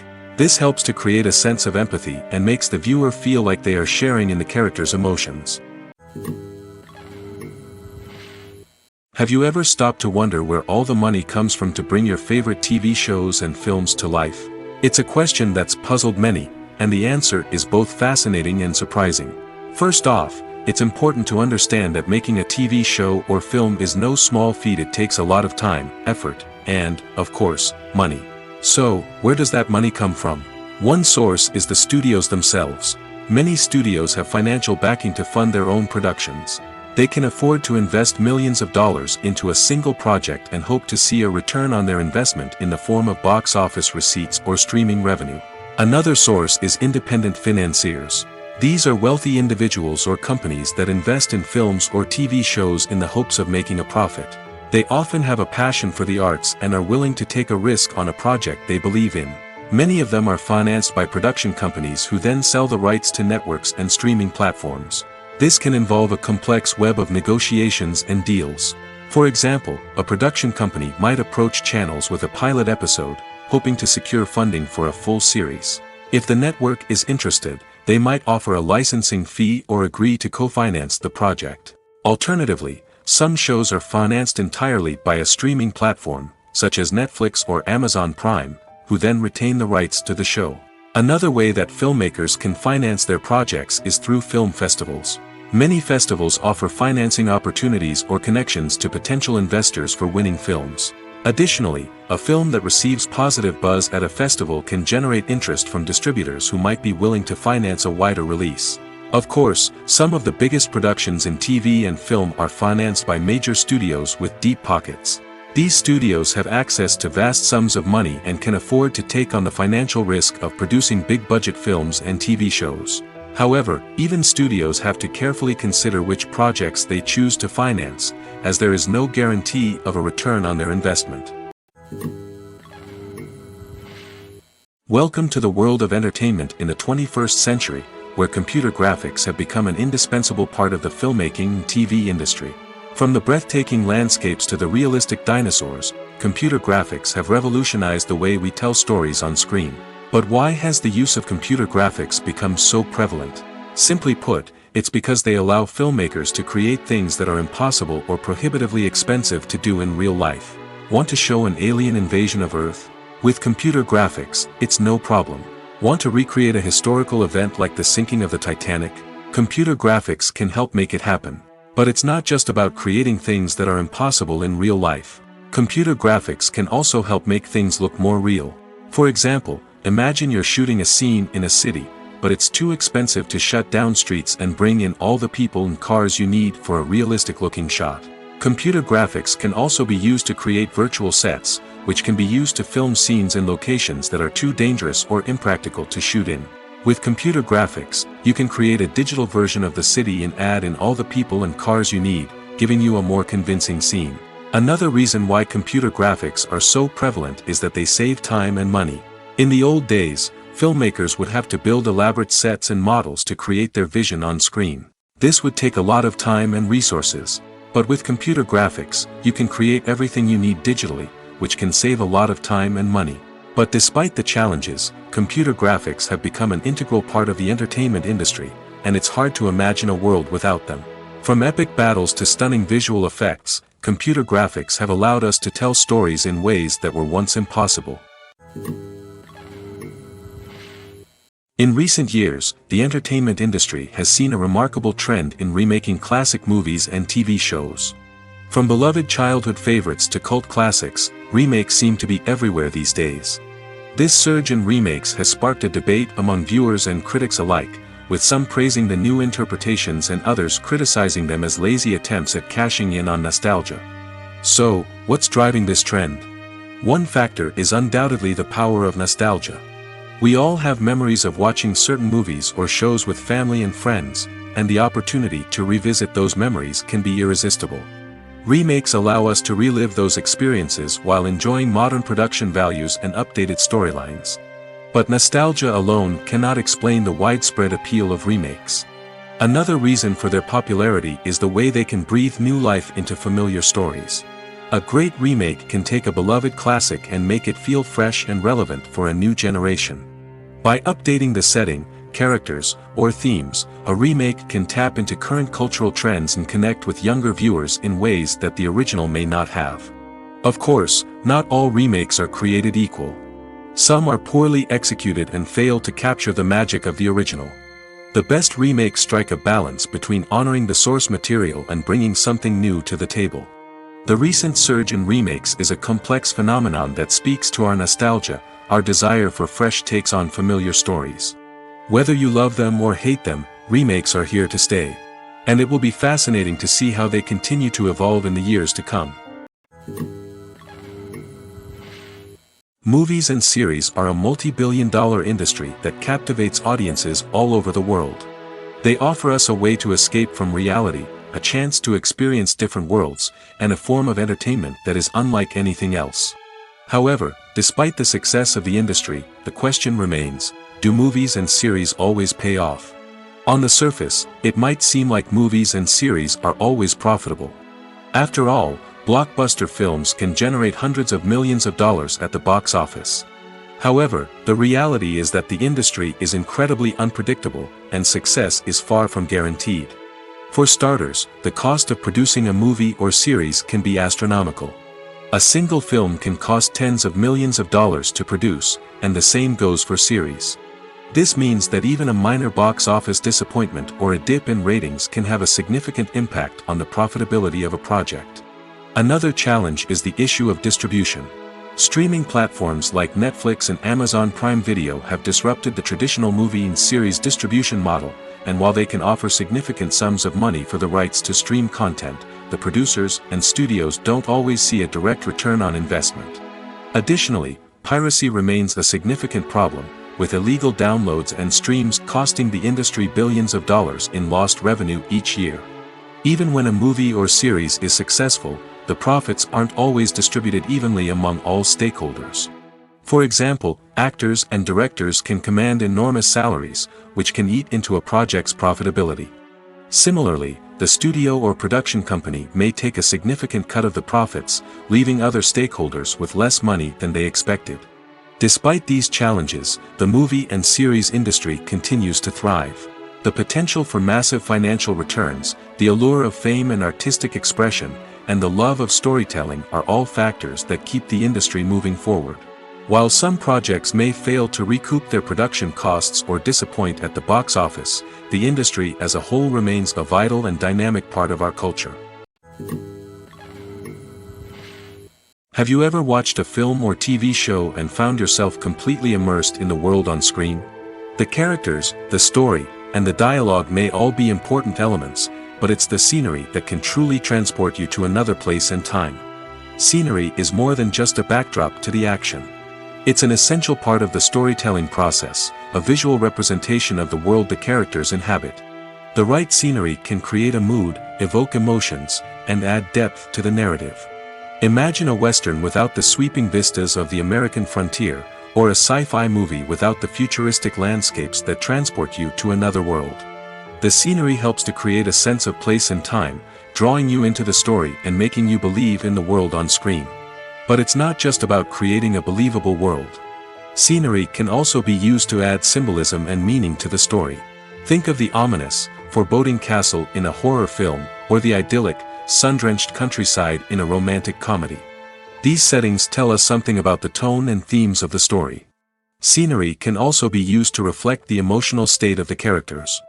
This helps to create a sense of empathy and makes the viewer feel like they are sharing in the character's emotions. Have you ever stopped to wonder where all the money comes from to bring your favorite TV shows and films to life? It's a question that's puzzled many, and the answer is both fascinating and surprising. First off, it's important to understand that making a TV show or film is no small feat. It takes a lot of time, effort, and, of course, money. So, where does that money come from? One source is the studios themselves. Many studios have financial backing to fund their own productions. They can afford to invest millions of dollars into a single project and hope to see a return on their investment in the form of box office receipts or streaming revenue. Another source is independent financiers. These are wealthy individuals or companies that invest in films or TV shows in the hopes of making a profit. They often have a passion for the arts and are willing to take a risk on a project they believe in. Many of them are financed by production companies who then sell the rights to networks and streaming platforms. This can involve a complex web of negotiations and deals. For example, a production company might approach channels with a pilot episode, hoping to secure funding for a full series. If the network is interested, they might offer a licensing fee or agree to co-finance the project. Alternatively, some shows are financed entirely by a streaming platform, such as Netflix or Amazon Prime, who then retain the rights to the show. Another way that filmmakers can finance their projects is through film festivals. Many festivals offer financing opportunities or connections to potential investors for winning films. Additionally, a film that receives positive buzz at a festival can generate interest from distributors who might be willing to finance a wider release. Of course, some of the biggest productions in TV and film are financed by major studios with deep pockets. These studios have access to vast sums of money and can afford to take on the financial risk of producing big-budget films and TV shows. However, even studios have to carefully consider which projects they choose to finance, as there is no guarantee of a return on their investment. Welcome to the world of entertainment in the 21st century, where computer graphics have become an indispensable part of the filmmaking and TV industry. From the breathtaking landscapes to the realistic dinosaurs, computer graphics have revolutionized the way we tell stories on screen. But why has the use of computer graphics become so prevalent? Simply put, it's because they allow filmmakers to create things that are impossible or prohibitively expensive to do in real life. Want to show an alien invasion of Earth? With computer graphics, it's no problem. Want to recreate a historical event like the sinking of the Titanic? Computer graphics can help make it happen. But it's not just about creating things that are impossible in real life. Computer graphics can also help make things look more real. For example, imagine you're shooting a scene in a city, but it's too expensive to shut down streets and bring in all the people and cars you need for a realistic-looking shot. Computer graphics can also be used to create virtual sets, which can be used to film scenes in locations that are too dangerous or impractical to shoot in. With computer graphics, you can create a digital version of the city and add in all the people and cars you need, giving you a more convincing scene. Another reason why computer graphics are so prevalent is that they save time and money. In the old days, filmmakers would have to build elaborate sets and models to create their vision on screen. This would take a lot of time and resources. But with computer graphics, you can create everything you need digitally, which can save a lot of time and money. But despite the challenges, computer graphics have become an integral part of the entertainment industry, and it's hard to imagine a world without them. From epic battles to stunning visual effects, computer graphics have allowed us to tell stories in ways that were once impossible. In recent years, the entertainment industry has seen a remarkable trend in remaking classic movies and TV shows. From beloved childhood favorites to cult classics, remakes seem to be everywhere these days. This surge in remakes has sparked a debate among viewers and critics alike, with some praising the new interpretations and others criticizing them as lazy attempts at cashing in on nostalgia. So, what's driving this trend? One factor is undoubtedly the power of nostalgia. We all have memories of watching certain movies or shows with family and friends, and the opportunity to revisit those memories can be irresistible. Remakes allow us to relive those experiences while enjoying modern production values and updated storylines. But nostalgia alone cannot explain the widespread appeal of remakes. Another reason for their popularity is the way they can breathe new life into familiar stories. A great remake can take a beloved classic and make it feel fresh and relevant for a new generation. By updating the setting, characters, or themes, a remake can tap into current cultural trends and connect with younger viewers in ways that the original may not have. Of course, not all remakes are created equal. Some are poorly executed and fail to capture the magic of the original. The best remakes strike a balance between honoring the source material and bringing something new to the table. The recent surge in remakes is a complex phenomenon that speaks to our nostalgia, our desire for fresh takes on familiar stories. Whether you love them or hate them, remakes are here to stay. And it will be fascinating to see how they continue to evolve in the years to come. Movies and series are a multi-billion-dollar industry that captivates audiences all over the world. They offer us a way to escape from reality, a chance to experience different worlds, and a form of entertainment that is unlike anything else. However, despite the success of the industry, the question remains, do movies and series always pay off? On the surface, it might seem like movies and series are always profitable. After all, blockbuster films can generate hundreds of millions of dollars at the box office. However, the reality is that the industry is incredibly unpredictable, and success is far from guaranteed. For starters, the cost of producing a movie or series can be astronomical. A single film can cost tens of millions of dollars to produce, and the same goes for series. This means that even a minor box office disappointment or a dip in ratings can have a significant impact on the profitability of a project. Another challenge is the issue of distribution. Streaming platforms like Netflix and Amazon Prime Video have disrupted the traditional movie and series distribution model, and while they can offer significant sums of money for the rights to stream content, the producers and studios don't always see a direct return on investment. Additionally, piracy remains a significant problem, with illegal downloads and streams costing the industry billions of dollars in lost revenue each year. Even when a movie or series is successful, the profits aren't always distributed evenly among all stakeholders. For example, actors and directors can command enormous salaries, which can eat into a project's profitability. Similarly, the studio or production company may take a significant cut of the profits, leaving other stakeholders with less money than they expected. Despite these challenges, the movie and series industry continues to thrive. The potential for massive financial returns, the allure of fame and artistic expression, and the love of storytelling are all factors that keep the industry moving forward. While some projects may fail to recoup their production costs or disappoint at the box office, the industry as a whole remains a vital and dynamic part of our culture. Have you ever watched a film or TV show and found yourself completely immersed in the world on screen? The characters, the story, and the dialogue may all be important elements, but it's the scenery that can truly transport you to another place and time. Scenery is more than just a backdrop to the action. It's an essential part of the storytelling process, a visual representation of the world the characters inhabit. The right scenery can create a mood, evoke emotions, and add depth to the narrative. Imagine a Western without the sweeping vistas of the American frontier, or a sci-fi movie without the futuristic landscapes that transport you to another world. The scenery helps to create a sense of place and time, drawing you into the story and making you believe in the world on screen. But it's not just about creating a believable world. Scenery can also be used to add symbolism and meaning to the story. Think of the ominous, foreboding castle in a horror film, or the idyllic, sun-drenched countryside in a romantic comedy. These settings tell us something about the tone and themes of the story. Scenery can also be used to reflect the emotional state of the characters.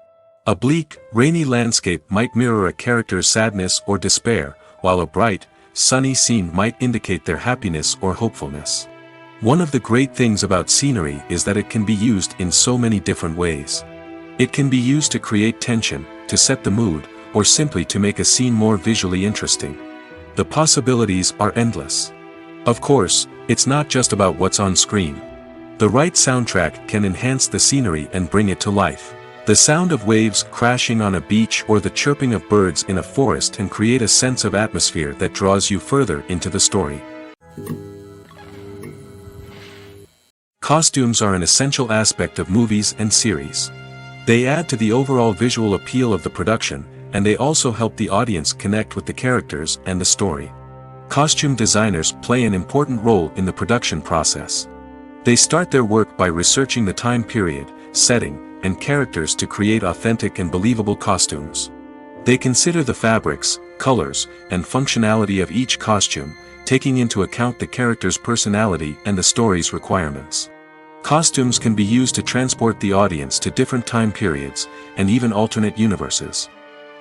A bleak, rainy landscape might mirror a character's sadness or despair, while a bright, sunny scene might indicate their happiness or hopefulness. One of the great things about scenery is that it can be used in so many different ways. It can be used to create tension, to set the mood, or simply to make a scene more visually interesting. The possibilities are endless. Of course, it's not just about what's on screen. The right soundtrack can enhance the scenery and bring it to life. The sound of waves crashing on a beach or the chirping of birds in a forest can create a sense of atmosphere that draws you further into the story. Costumes are an essential aspect of movies and series. They add to the overall visual appeal of the production, and they also help the audience connect with the characters and the story. Costume designers play an important role in the production process. They start their work by researching the time period, setting, and characters to create authentic and believable costumes. They consider the fabrics, colors, and functionality of each costume, taking into account the character's personality and the story's requirements. Costumes can be used to transport the audience to different time periods, and even alternate universes.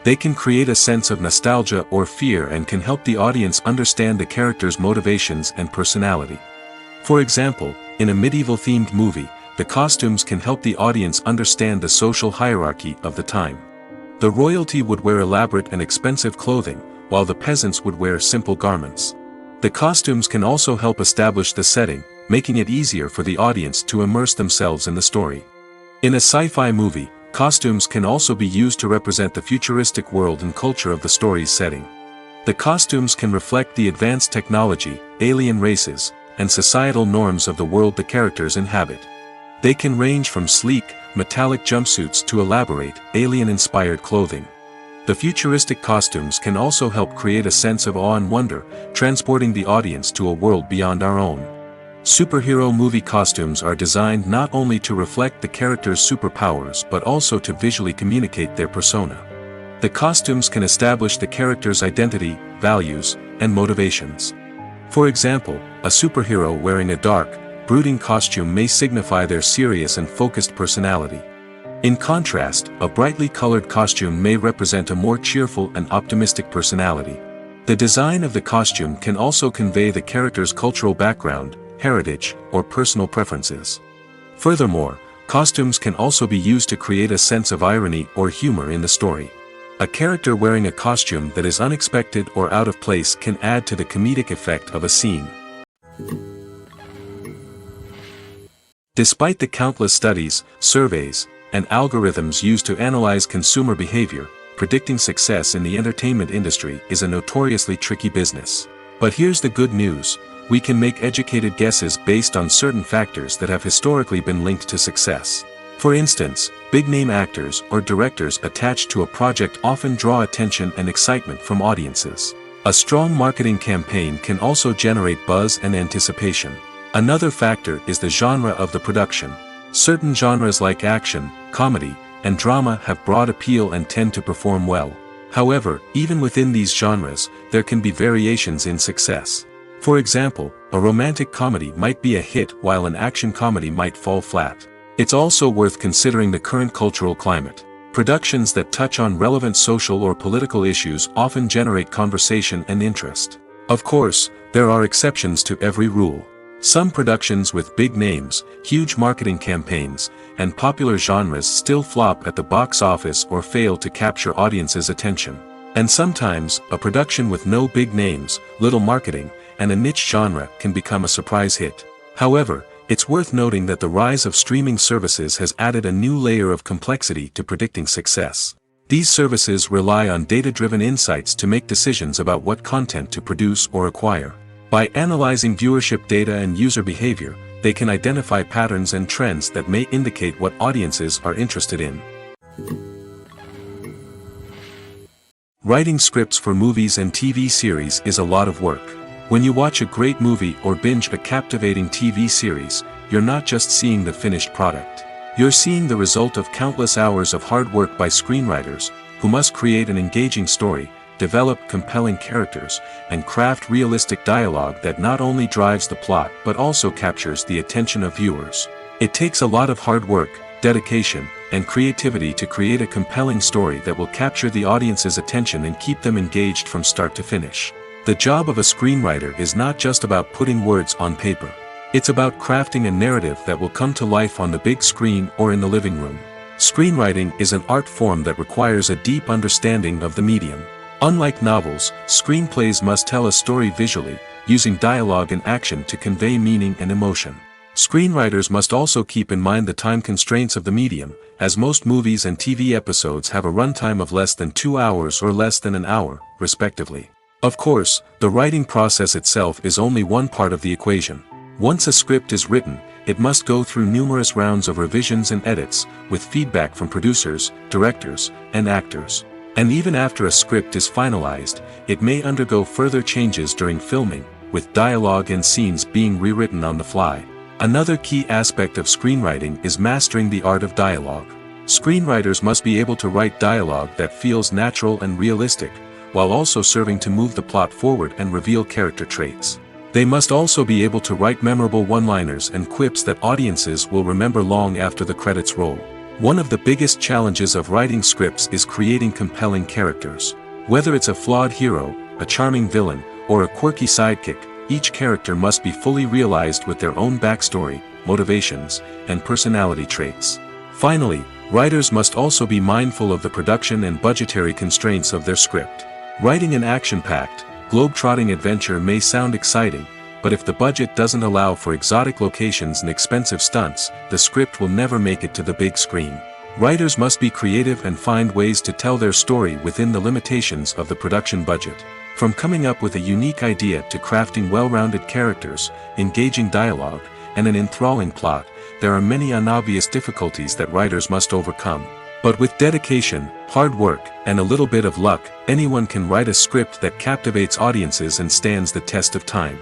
They can create a sense of nostalgia or fear and can help the audience understand the character's motivations and personality. For example, in a medieval-themed movie, the costumes can help the audience understand the social hierarchy of the time. The royalty would wear elaborate and expensive clothing, while the peasants would wear simple garments. The costumes can also help establish the setting, making it easier for the audience to immerse themselves in the story. In a sci-fi movie, costumes can also be used to represent the futuristic world and culture of the story's setting. The costumes can reflect the advanced technology, alien races, and societal norms of the world the characters inhabit. They can range from sleek, metallic jumpsuits to elaborate, alien-inspired clothing. The futuristic costumes can also help create a sense of awe and wonder, transporting the audience to a world beyond our own. Superhero movie costumes are designed not only to reflect the character's superpowers but also to visually communicate their persona. The costumes can establish the character's identity, values, and motivations. For example, a superhero wearing a dark, brooding costume may signify their serious and focused personality. In contrast, a brightly colored costume may represent a more cheerful and optimistic personality. The design of the costume can also convey the character's cultural background, heritage, or personal preferences. Furthermore, costumes can also be used to create a sense of irony or humor in the story. A character wearing a costume that is unexpected or out of place can add to the comedic effect of a scene. Despite the countless studies, surveys, and algorithms used to analyze consumer behavior, predicting success in the entertainment industry is a notoriously tricky business. But here's the good news: we can make educated guesses based on certain factors that have historically been linked to success. For instance, big-name actors or directors attached to a project often draw attention and excitement from audiences. A strong marketing campaign can also generate buzz and anticipation. Another factor is the genre of the production. Certain genres like action, comedy, and drama have broad appeal and tend to perform well. However, even within these genres, there can be variations in success. For example, a romantic comedy might be a hit while an action comedy might fall flat. It's also worth considering the current cultural climate. Productions that touch on relevant social or political issues often generate conversation and interest. Of course, there are exceptions to every rule. Some productions with big names, huge marketing campaigns, and popular genres still flop at the box office or fail to capture audiences' attention. And sometimes, a production with no big names, little marketing, and a niche genre can become a surprise hit. However, it's worth noting that the rise of streaming services has added a new layer of complexity to predicting success. These services rely on data-driven insights to make decisions about what content to produce or acquire. By analyzing viewership data and user behavior, they can identify patterns and trends that may indicate what audiences are interested in. Writing scripts for movies and TV series is a lot of work. When you watch a great movie or binge a captivating TV series, you're not just seeing the finished product. You're seeing the result of countless hours of hard work by screenwriters, who must create an engaging story, develop compelling characters, and craft realistic dialogue that not only drives the plot but also captures the attention of viewers. It takes a lot of hard work, dedication, and creativity to create a compelling story that will capture the audience's attention and keep them engaged from start to finish. The job of a screenwriter is not just about putting words on paper. It's about crafting a narrative that will come to life on the big screen or in the living room. Screenwriting is an art form that requires a deep understanding of the medium. Unlike novels, screenplays must tell a story visually, using dialogue and action to convey meaning and emotion. Screenwriters must also keep in mind the time constraints of the medium, as most movies and TV episodes have a runtime of less than 2 hours or less than an hour, respectively. Of course, the writing process itself is only one part of the equation. Once a script is written, it must go through numerous rounds of revisions and edits, with feedback from producers, directors, and actors. And even after a script is finalized, it may undergo further changes during filming, with dialogue and scenes being rewritten on the fly. Another key aspect of screenwriting is mastering the art of dialogue. Screenwriters must be able to write dialogue that feels natural and realistic, while also serving to move the plot forward and reveal character traits. They must also be able to write memorable one-liners and quips that audiences will remember long after the credits roll. One of the biggest challenges of writing scripts is creating compelling characters. Whether it's a flawed hero, a charming villain, or a quirky sidekick, each character must be fully realized with their own backstory, motivations, and personality traits. Finally, writers must also be mindful of the production and budgetary constraints of their script. Writing an action-packed, globe-trotting adventure may sound exciting, but if the budget doesn't allow for exotic locations and expensive stunts, the script will never make it to the big screen. Writers must be creative and find ways to tell their story within the limitations of the production budget. From coming up with a unique idea to crafting well-rounded characters, engaging dialogue, and an enthralling plot, there are many unobvious difficulties that writers must overcome. But with dedication, hard work, and a little bit of luck, anyone can write a script that captivates audiences and stands the test of time.